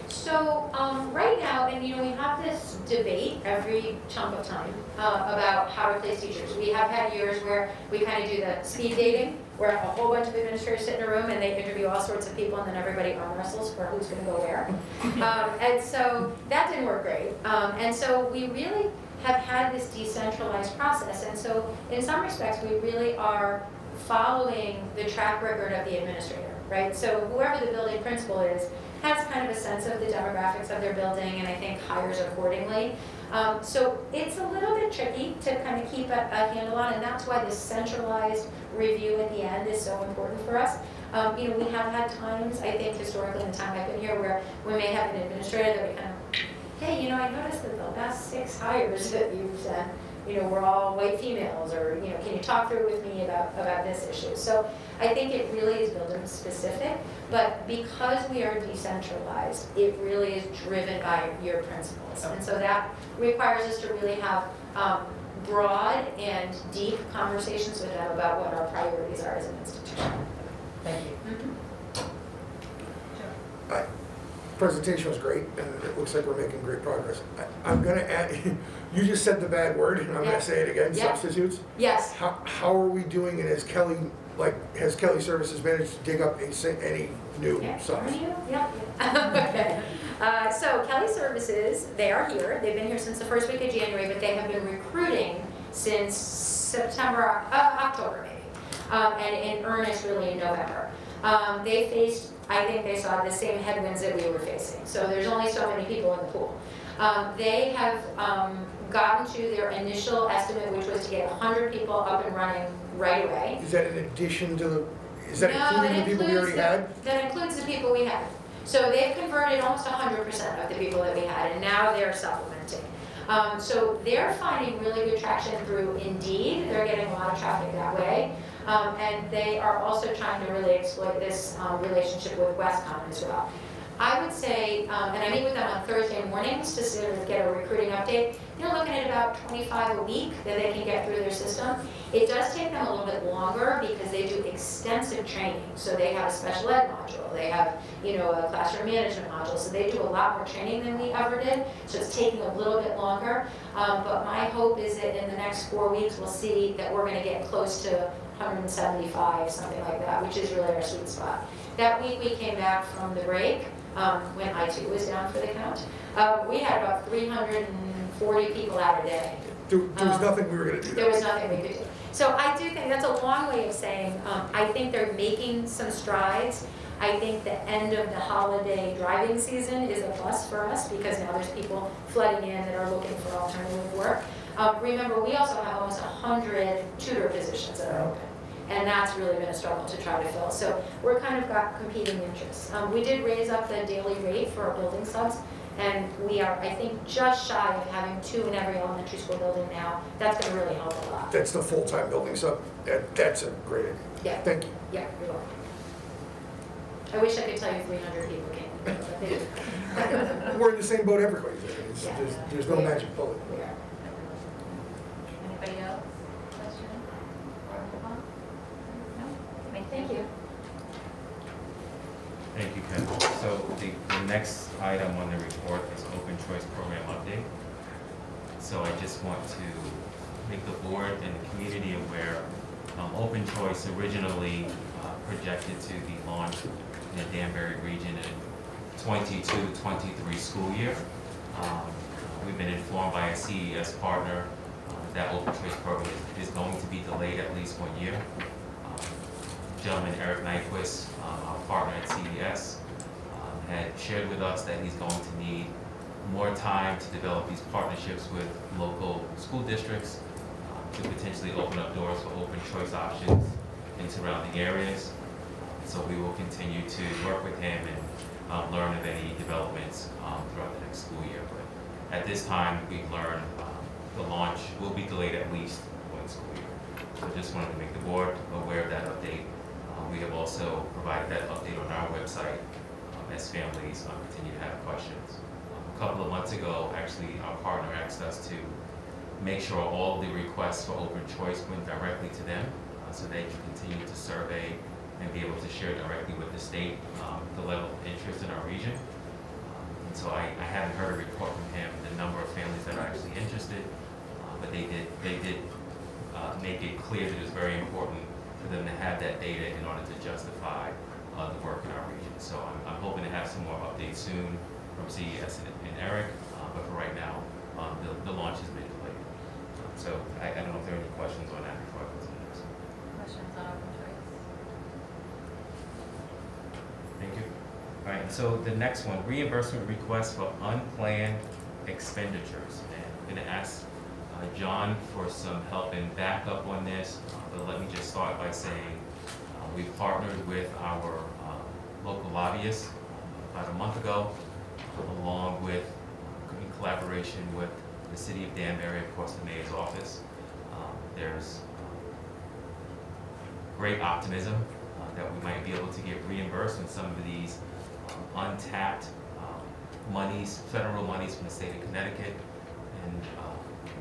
So right now, and we have this debate every chunk of time about how to place teachers. We have had years where we kind of do the speed dating, where a whole bunch of administrators sit in a room and they interview all sorts of people, and then everybody arm wrestles for who's going to go where. And so that didn't work great. And so we really have had this decentralized process. And so in some respects, we really are following the track record of the administrator, right? So whoever the building principal is has kind of a sense of the demographics of their building, and I think hires accordingly. So it's a little bit tricky to kind of keep a handle on, and that's why this centralized review at the end is so important for us. We have had times, I think historically in the time I've been here, where we may have an administrator that we kind of, hey, I noticed that the last 6 hires that you've sent, were all white females, or, can you talk through with me about this issue? So I think it really is building specific, but because we are decentralized, it really is driven by your principals. And so that requires us to really have broad and deep conversations with them about what our priorities are as an institution. Thank you. Presentation was great, and it looks like we're making great progress. I'm going to add, you just said the bad word, and I'm going to say it again, substitutes. Yes. How are we doing, and has Kelly Services managed to dig up any new subs? Yeah. Okay. So Kelly Services, they are here. They've been here since the first week of January, but they have been recruiting since October maybe, and in earnest really in November. They faced, I think they saw the same headwinds that we were facing. So there's only so many people in the pool. They have gotten to their initial estimate, which was to get 100 people up and running right away. Is that in addition to including the people we already had? That includes the people we had. So they've converted almost 100% of the people that we had, and now they're supplementing. So they're finding really good traction through Indeed. They're getting a lot of traffic that way. And they are also trying to really exploit this relationship with Westcom as well. I would say, and I meet with them on Thursday mornings to sort of get a recruiting update. They're looking at about 25 a week that they can get through their system. It does take them a little bit longer because they do extensive training. So they have a special ed module, they have, a classroom management module. So they do a lot more training than we ever did. So it's taking a little bit longer. But my hope is that in the next 4 weeks, we'll see that we're going to get close to 175, something like that, which is really our sweet spot. That week we came back from the break. When I too was down for the count, we had about 340 people out a day. There was nothing we were going to do. There was nothing we could do. So I do think that's a long way of saying I think they're making some strides. I think the end of the holiday driving season is a plus for us because now there's people flooding in that are looking for alternative work. Remember, we also have almost 100 tutor positions that are open. And that's really been a struggle to try to fill. So we're kind of got competing interests. We did raise up the daily rate for our building subs, and we are, I think, just shy of having 2 in every elementary school building now. That's going to really help a lot. That's the full-time building sub. That's a great idea. Yeah. Thank you. Yeah, you're welcome. I wish I could tell you 300 people came. But they didn't. We're in the same boat everybody. There's no magic bullet. Yeah. Anybody else? Question? No? Thank you. Thank you, Ken. So the next item on the report is Open Choice Program Update. So I just want to make the board and the community aware, Open Choice originally projected to be launched in the Danbury region in 22-23 school year. We've been informed by a CES partner that Open Choice program is going to be delayed at least 1 year. Gentleman Eric Nyquist, our partner at CES, had shared with us that he's going to need more time to develop these partnerships with local school districts to potentially open up doors for open choice options in surrounding areas. So we will continue to work with him and learn of any developments throughout the next school year. But at this time, we've learned the launch will be delayed at least 1 school year. So just wanted to make the board aware of that update. We have also provided that update on our website as families continue to have questions. A couple of months ago, actually, our partner asked us to make sure all of the requests for open choice went directly to them so they can continue to survey and be able to share directly with the state the level of interest in our region. And so I haven't heard a report from him, the number of families that are actually interested, but they did make it clear that it was very important for them to have that data in order to justify the work in our region. So I'm hoping to have some more updates soon from CES and Eric, but for right now, the launch has been delayed. So I don't know if there are any questions on that before I go to the next one. Questions on open choice? Thank you. All right, so the next one, reimbursement request for unplanned expenditures. And I'm going to ask John for some help and backup on this, but let me just start by saying we've partnered with our local lobbyists about a month ago, along with, in collaboration with the City of Danbury, of course, the Mayor's office. There's great optimism that we might be able to get reimbursed on some of these untapped monies, federal monies from the state of Connecticut. And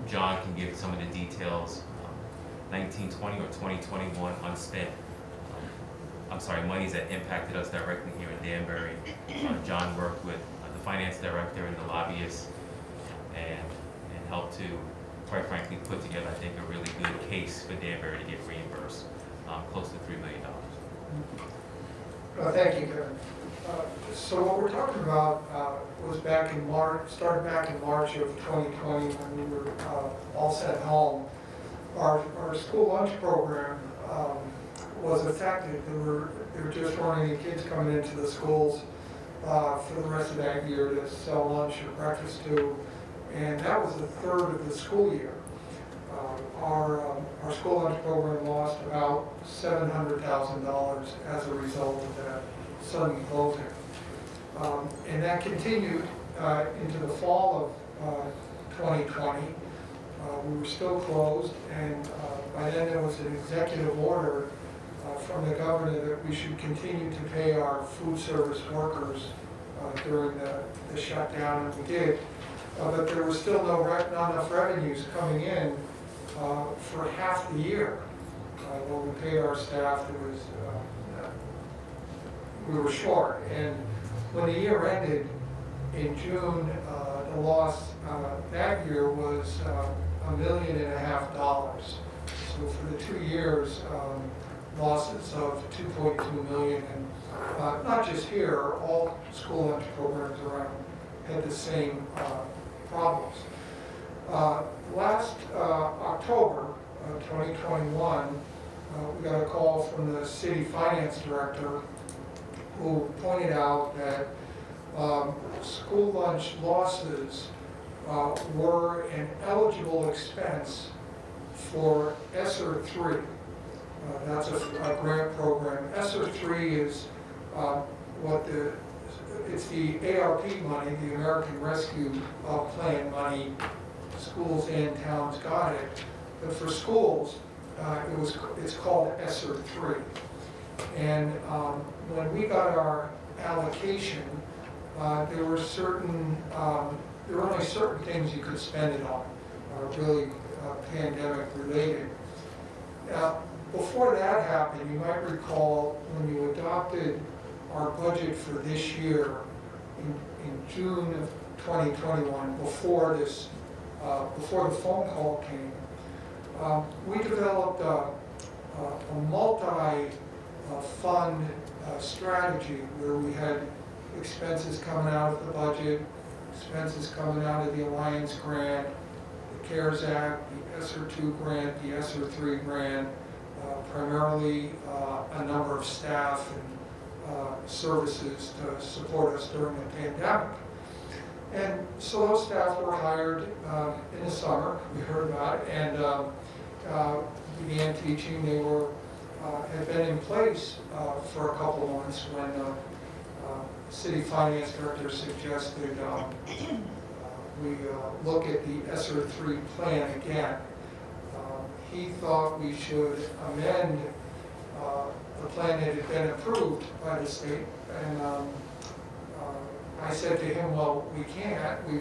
John can give some of the details. 1920 or 2021 unspent, monies that impacted us directly here in Danbury. John worked with the finance director and the lobbyists and helped to, quite frankly, put together, I think, a really good case for Danbury to get reimbursed, close to $3 million. Thank you, Kevin. So what we're talking about was back in March, started back in March of 2020 when we were all sent home. Our school lunch program was affected. There just weren't any kids coming into the schools for the rest of that year to sell lunch or breakfast to, and that was a third of the school year. Our school lunch program lost about $700,000 as a result of that sudden closing. And that continued into the fall of 2020. We were still closed, and by then there was an executive order from the governor that we should continue to pay our food service workers during the shutdown, and we did. But there was still not enough revenues coming in for half the year. When we paid our staff, we were short. And when the year ended in June, the loss that year was $1.5 million. So for the 2 years, losses of $2.2 million. And not just here, all school lunch programs around had the same problems. Last October 2021, we got a call from the city finance director who pointed out that school lunch losses were an eligible expense for ESSER 3. That's a grant program. ESSER 3 is it's the ARP money, the American Rescue Plan money. Schools and towns got it, but for schools, it's called ESSER 3. And when we got our allocation, there were only certain things you could spend it on, really pandemic related. Now, before that happened, you might recall when you adopted our budget for this year in June of 2021, before the phone call came, We developed a multi-fund strategy where we had expenses coming out of the budget, expenses coming out of the Alliance grant, the CARES Act, the ESSER 2 grant, the ESSER 3 grant, primarily a number of staff and services to support us during the pandemic. And so those staff were hired in the summer, we heard about it, and began teaching. They had been in place for a couple of months when City Finance Director suggested we look at the ESSER 3 plan again. He thought we should amend the plan that had been approved by the state, and I said to him, well, we can't. You,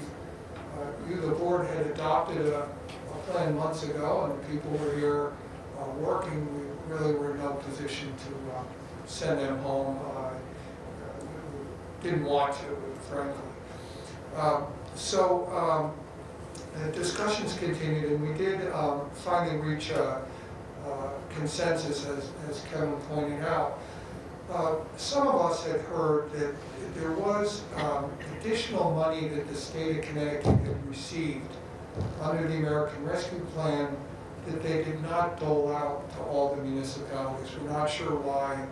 the board, had adopted a plan months ago, and people were here working. We really were in no position to send them home. Didn't want to, frankly. So the discussions continued, and we did finally reach a consensus, as Kevin pointed out. Some of us had heard that there was additional money that the state of Connecticut had received under the American Rescue Plan that they did not dole out to all the municipalities. We're not sure why.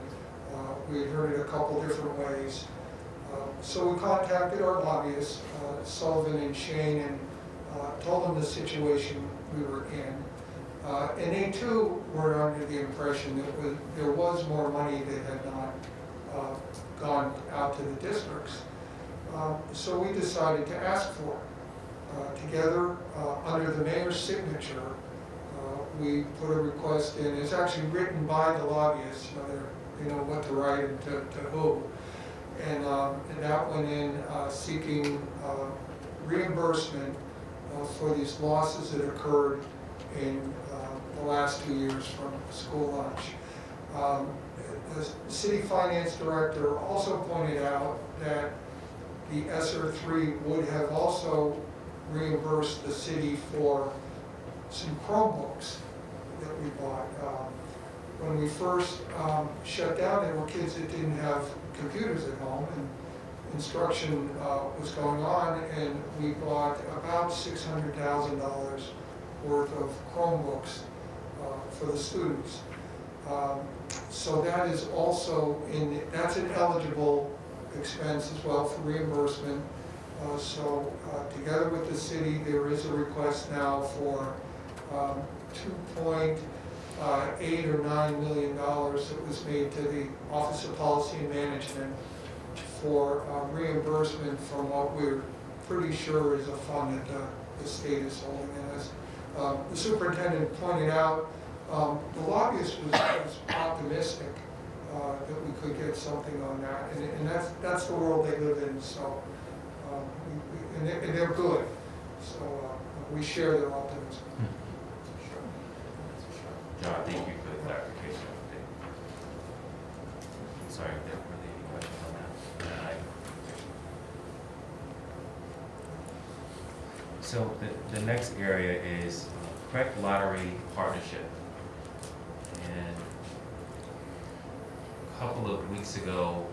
We had heard it a couple different ways. So we contacted our lobbyists, Sullivan and Shane, and told them the situation we were in. And they too were under the impression that there was more money that had not gone out to the districts. So we decided to ask for it. Together, under the mayor's signature, we put a request in. It's actually written by the lobbyists, they know what to write and to who. And that went in seeking reimbursement for these losses that occurred in the last 2 years from school lunch. The city finance director also pointed out that the ESSER 3 would have also reimbursed the city for some Chromebooks that we bought. When we first shut down, there were kids that didn't have computers at home, and instruction was going on, and we bought about $600,000 worth of Chromebooks for the students. So that is also that's an eligible expense as well for reimbursement. So together with the city, there is a request now for $2.8 or $9 million that was made to the Office of Policy and Management for reimbursement from what we're pretty sure is a fund that the state is holding in us. The superintendent pointed out the lobbyist was optimistic that we could get something on that, and that's the world they live in. So and they're good. So we share their optimism. John, thank you for the clarification. Sorry, if there were any questions on that. So the next area is Craig Lottery Partnership. And a couple of weeks ago,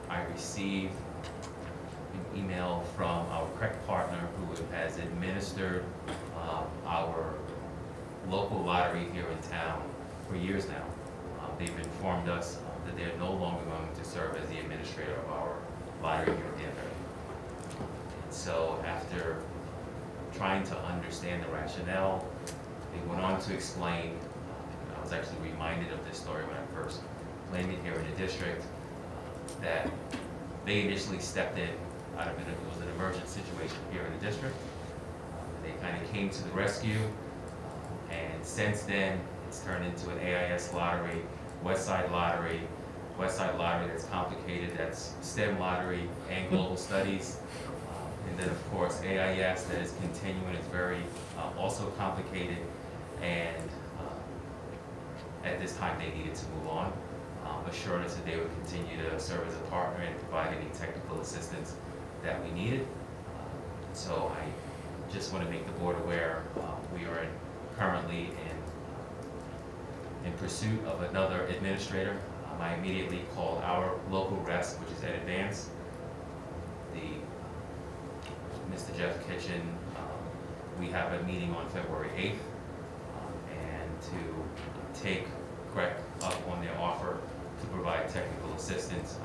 I received an email from our Craig partner who has administered our local lottery here in town for years now. They've informed us that they're no longer going to serve as the administrator of our lottery here in Danbury. And so after trying to understand the rationale, they went on to explain, I was actually reminded of this story when I first landed here in the district, that they initially stepped in out of it was an emergent situation here in the district. They kind of came to the rescue. And since then, it's turned into an AIS lottery, Westside lottery that's complicated, that's STEM lottery and global studies. And then, of course, AIS that is continuing, it's very also complicated. And at this time, they needed to move on. Assured us that they would continue to serve as a partner and provide any technical assistance that we needed. So I just want to make the board aware we are in currently in pursuit of another administrator. I immediately called our local reps, which is Ed Advance, Mr. Jeff Kitchen. We have a meeting on February 8th, and to take Greg up on their offer to provide technical assistance.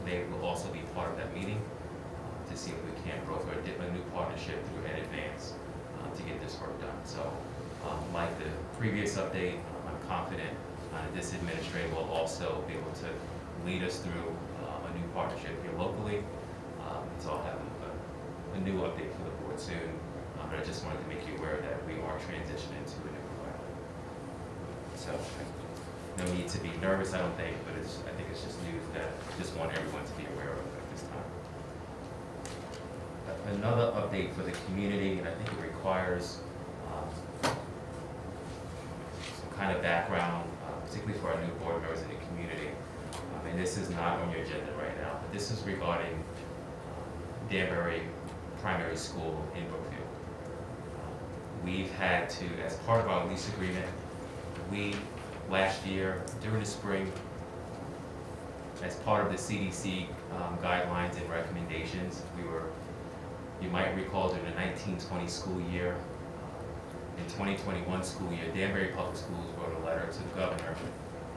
They will also be part of that meeting to see if we can broker a new partnership through Ed Advance to get this work done. So, like the previous update, I'm confident this administrator will also be able to lead us through a new partnership here locally. So I'll have a new update for the board soon. But I just wanted to make you aware that we are transitioning to a new provider. So no need to be nervous, I don't think, but I think it's just news that I just want everyone to be aware of at this time. Another update for the community, and I think it requires some kind of background, particularly for our new board members in the community. And this is not on your agenda right now, but this is regarding Danbury Primary School in Brookfield. We've had to, as part of our lease agreement, last year during the spring, as part of the CDC guidelines and recommendations, you might recall during the 1920 school year, in 2021 school year, Danbury Public Schools wrote a letter to the governor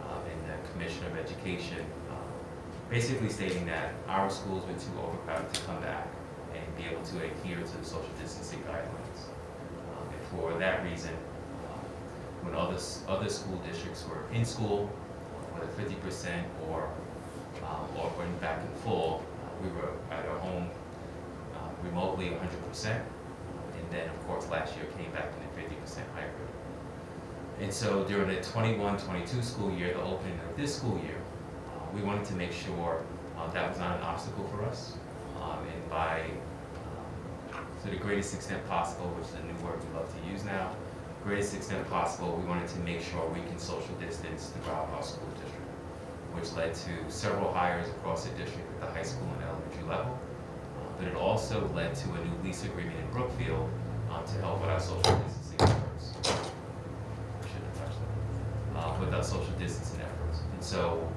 and the Commissioner of Education, basically stating that our schools were too overcrowded to come back and be able to adhere to the social distancing guidelines. And for that reason, when other school districts were in school, whether 50% or in back in full, we were at our home remotely 100%. And then, of course, last year came back in a 50% hybrid. And so during the 21-22 school year, the opening of this school year, we wanted to make sure that was not an obstacle for us. And by, to the greatest extent possible, which is a new word we love to use now, greatest extent possible, we wanted to make sure we can social distance throughout our school district, which led to several hires across the district at the high school and elementary level. But it also led to a new lease agreement in Brookfield to help with our social distancing efforts. I shouldn't have touched that. With our social distancing efforts. And so,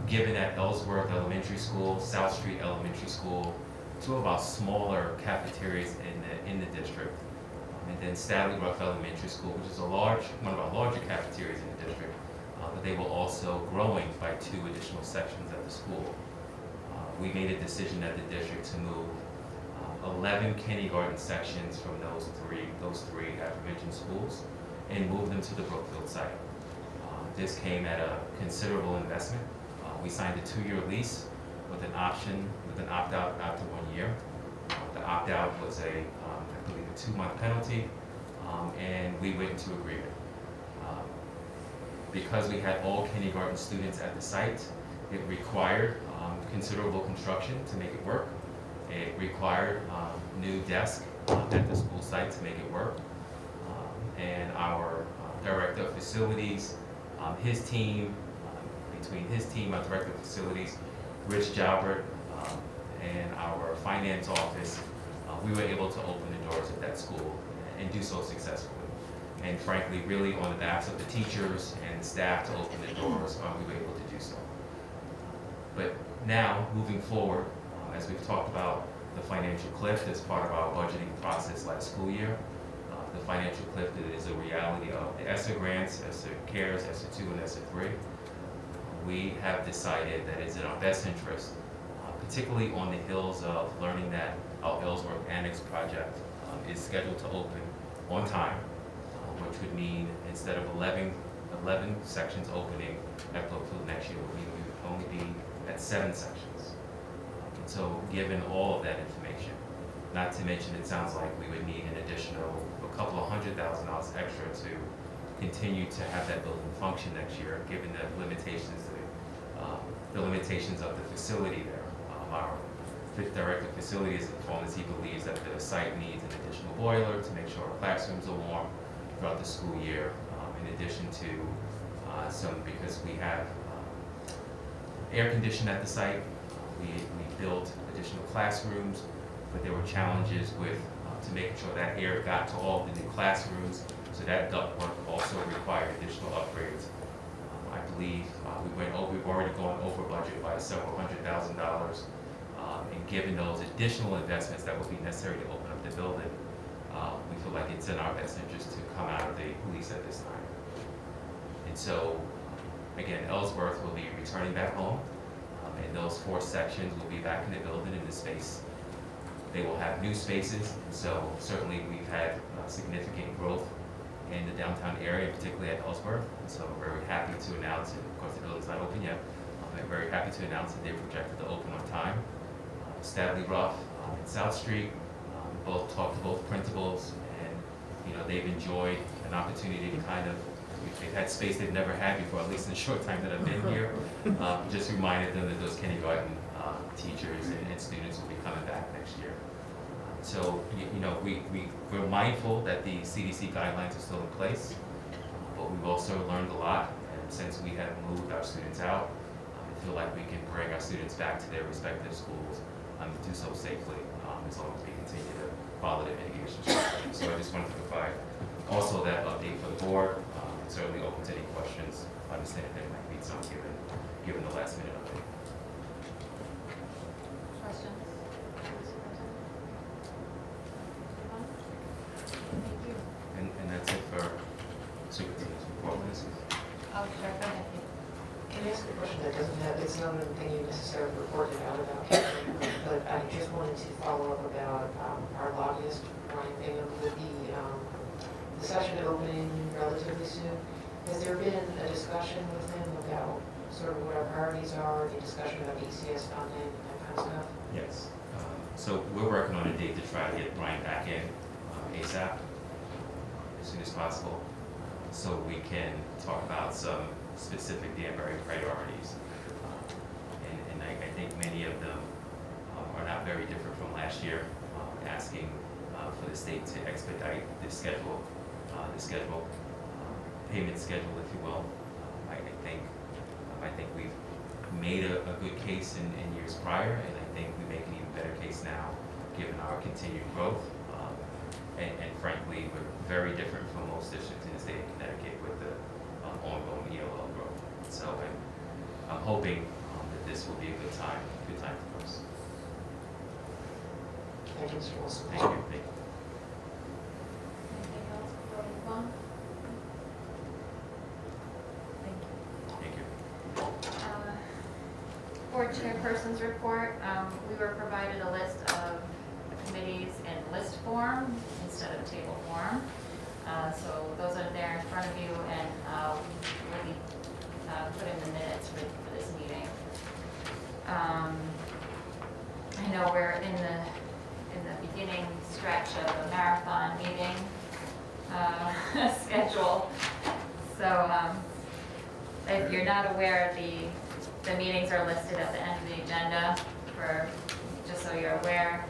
given that Ellsworth Elementary School, South Street Elementary School, two of our smaller cafeterias in the district, and then Stanley Ruff Elementary School, which is one of our larger cafeterias in the district, but they were also growing by 2 additional sections at the school. We made a decision at the district to move 11 kindergarten sections from those three aforementioned schools and move them to the Brookfield site. This came at a considerable investment. We signed a 2-year lease with an option, with an opt-out after 1 year. The opt-out was I believe a 2-month penalty, and we went into agreement. Because we had all kindergarten students at the site, it required considerable construction to make it work. It required new desks at the school site to make it work. And our director of facilities, his team, between his team, our director of facilities, Rich Jalbert, and our finance office, we were able to open the doors of that school and do so successfully. And frankly, really on the backs of the teachers and staff to open the doors, we were able to do so. But now, moving forward, as we've talked about the financial cliff as part of our budgeting process last school year, the financial cliff is a reality of the ESSA grants, ESSA CARES, ESSA 2, and ESSA 3. We have decided that it's in our best interest, particularly on the heels of learning that our Ellsworth Annex project is scheduled to open on time, which would mean instead of 11 sections opening at Brookfield next year, we would only be at 7 sections. And so given all of that information, not to mention it sounds like we would need an additional a couple of $100,000 extra to continue to have that building function next year, given the limitations of the facility there. Our director of facilities informed us he believes that the site needs an additional boiler to make sure our classrooms are warm throughout the school year, in addition to because we have air conditioning at the site. We built additional classrooms, but there were challenges with to making sure that air got to all the new classrooms. So that ductwork also required additional upgrades. I believe we've already gone over budget by several $100,000. And given those additional investments that will be necessary to open up the building, we feel like it's in our best interest to come out of the lease at this time. And so, again, Ellsworth will be returning back home, and those 4 sections will be back in the building in the space. They will have new spaces, so certainly we've had significant growth in the downtown area, particularly at Ellsworth. And so we're very happy to announce, and of course the building's not open yet, I'm very happy to announce that they're projected to open on time. Stably Ruff and South Street, both talked to both principals, and they've enjoyed an opportunity to kind of, they've had space they've never had before, at least in the short time that I've been here. Just reminded them that those kindergarten teachers and students will be coming back next year. So we're mindful that the CDC guidelines are still in place, but we've also learned a lot, and since we have moved our students out, I feel like we can bring our students back to their respective schools and do so safely, as long as we continue to follow the mitigation strategy. So I just wanted to provide also that update for the board. Certainly open to any questions. I understand there might be some given the last minute update. Questions? Thank you. And that's it for superintendent's report. Oh, sure, go ahead. Can I ask a question that doesn't have, it's not anything you necessarily reported out about, but I just wanted to follow up about our lobbyist, Ryan Bingham, with the session opening relatively soon. Has there been a discussion with him about sort of what our priorities are, the discussion about ECS funding, that kind of stuff? Yes. So we're working on a date to try to get Ryan back in ASAP, as soon as possible, so we can talk about some specific Danbury priorities. And I think many of them are not very different from last year, asking for the state to expedite the schedule, payment schedule, if you will. I think we've made a good case in years prior, and I think we make an even better case now, given our continued growth. And frankly, we're very different from most districts in the state of Connecticut with the ongoing ELL growth. So I'm hoping that this will be a good time for us. Thank you, Mr. Wilson. Thank you. Thank you. Anything else before we move on? Thank you. Thank you. Board chairperson's report, we were provided a list of committees in list form instead of table form. So those are there in front of you, and will be put in the minutes for this meeting. I know we're in the beginning stretch of the marathon meeting schedule. So if you're not aware, the meetings are listed at the end of the agenda, just so you're aware.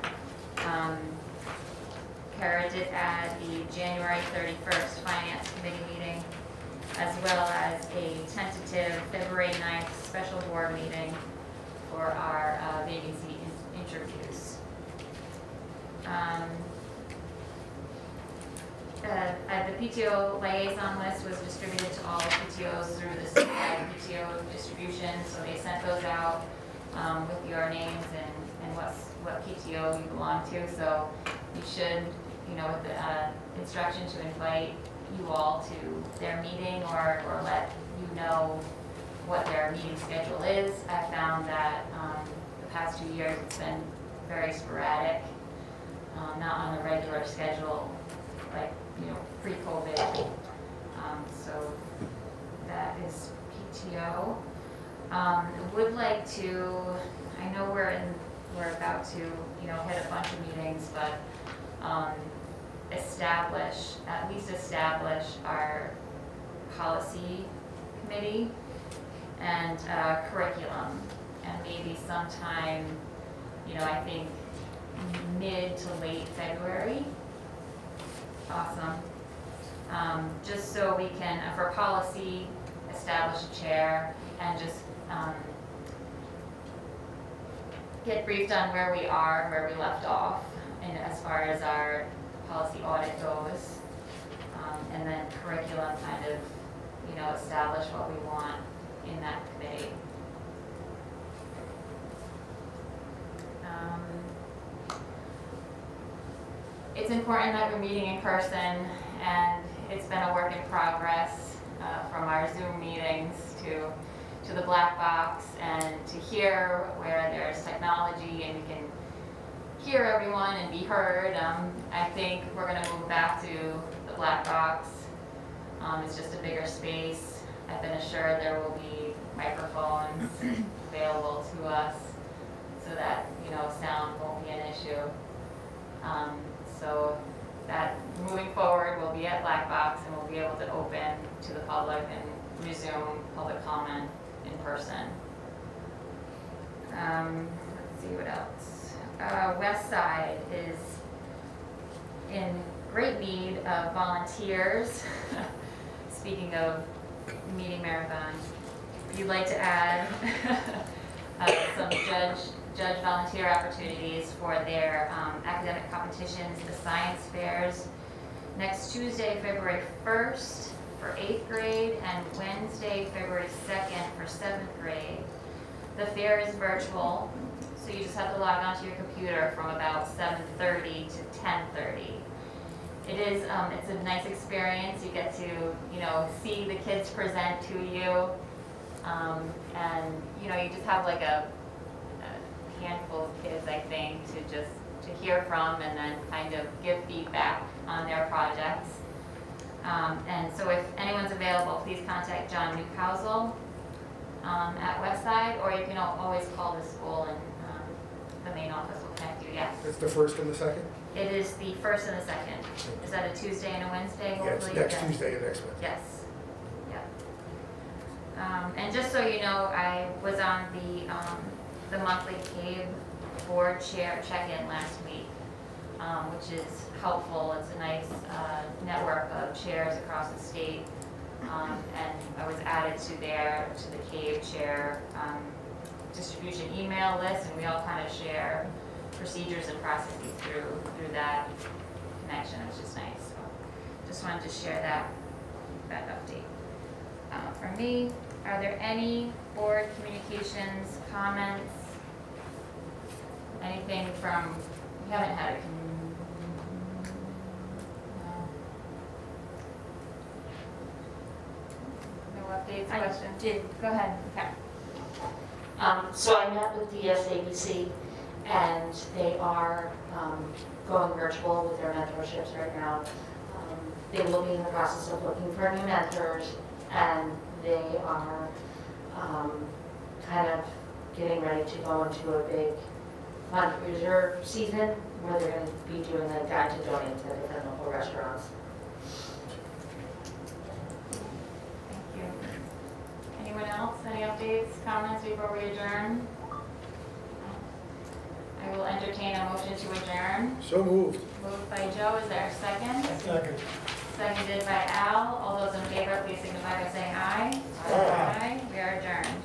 Kara did add the January 31st Finance Committee meeting, as well as a tentative February 9th special board meeting for our vacancy interviews. The PTO liaison list was distributed to all PTOs through the statewide PTO distribution, so they sent those out with your names and what PTO you belong to. So you should, with the instruction to invite you all to their meeting or let you know what their meeting schedule is. I found that the past 2 years it's been very sporadic, not on the regular schedule, like pre-COVID. So that is PTO. Would like to, I know we're about to hit a bunch of meetings, but at least establish our policy committee and curriculum, and maybe sometime, I think mid to late February. Awesome. Just so we can, for policy, establish a chair and just get briefed on where we are and where we left off, and as far as our policy audit goes. and then curriculum kind of, establish what we want in that committee. It's important that we're meeting in person, and it's been a work in progress from our Zoom meetings to the black box, and to hear where there's technology and you can hear everyone and be heard. I think we're going to move back to the black box. It's just a bigger space. I've been assured there will be microphones available to us so that, sound won't be an issue. So that moving forward, we'll be at black box and we'll be able to open to the public and resume public comment in person. Let's see what else. West Side is in great need of volunteers. Speaking of meeting marathon, if you'd like to add some judge volunteer opportunities for their academic competitions, the science fairs, next Tuesday, February 1st for 8th grade, and Wednesday, February 2nd for 7th grade. The fair is virtual, so you just have to log onto your computer from about 7:30 to 10:30. It's a nice experience. You get to, see the kids present to you, and, you just have like a handful of kids, I think, to hear from and then kind of give feedback on their projects. And so if anyone's available, please contact John Newhousel at Westside, or you can always call the school and the main office will connect you, yes. It's the first and the second? It is the 1st and the 2nd. Is that a Tuesday and a Wednesday? Yeah, it's hopefully? next Yes. Tuesday and next Wednesday. Yes. Yeah. And just so you know, I was on the monthly CABE board chair check-in last week, which is helpful. It's a nice network of chairs across the state, and I was added to the CABE chair distribution email list, and we all kind of share procedures and processes through that connection, which is nice. So just wanted to share that update. For me, are there any board communications, comments? Anything from, we haven't had a no updates, questions? Go ahead. Okay. So I met with the SABC, and they are going virtual with their mentorships right now. They will be in the process of looking for new mentors, and they are kind of getting ready to go into a big fundraiser season where they're going to be doing a guide to donate to different local restaurants. Thank you. Anyone else? Any updates, comments before we adjourn? I will entertain a motion to adjourn. So moved. Moved by Joe, is there a second? Second. Seconded by Al. All those in favor, please signify by saying aye. Aye. We are adjourned.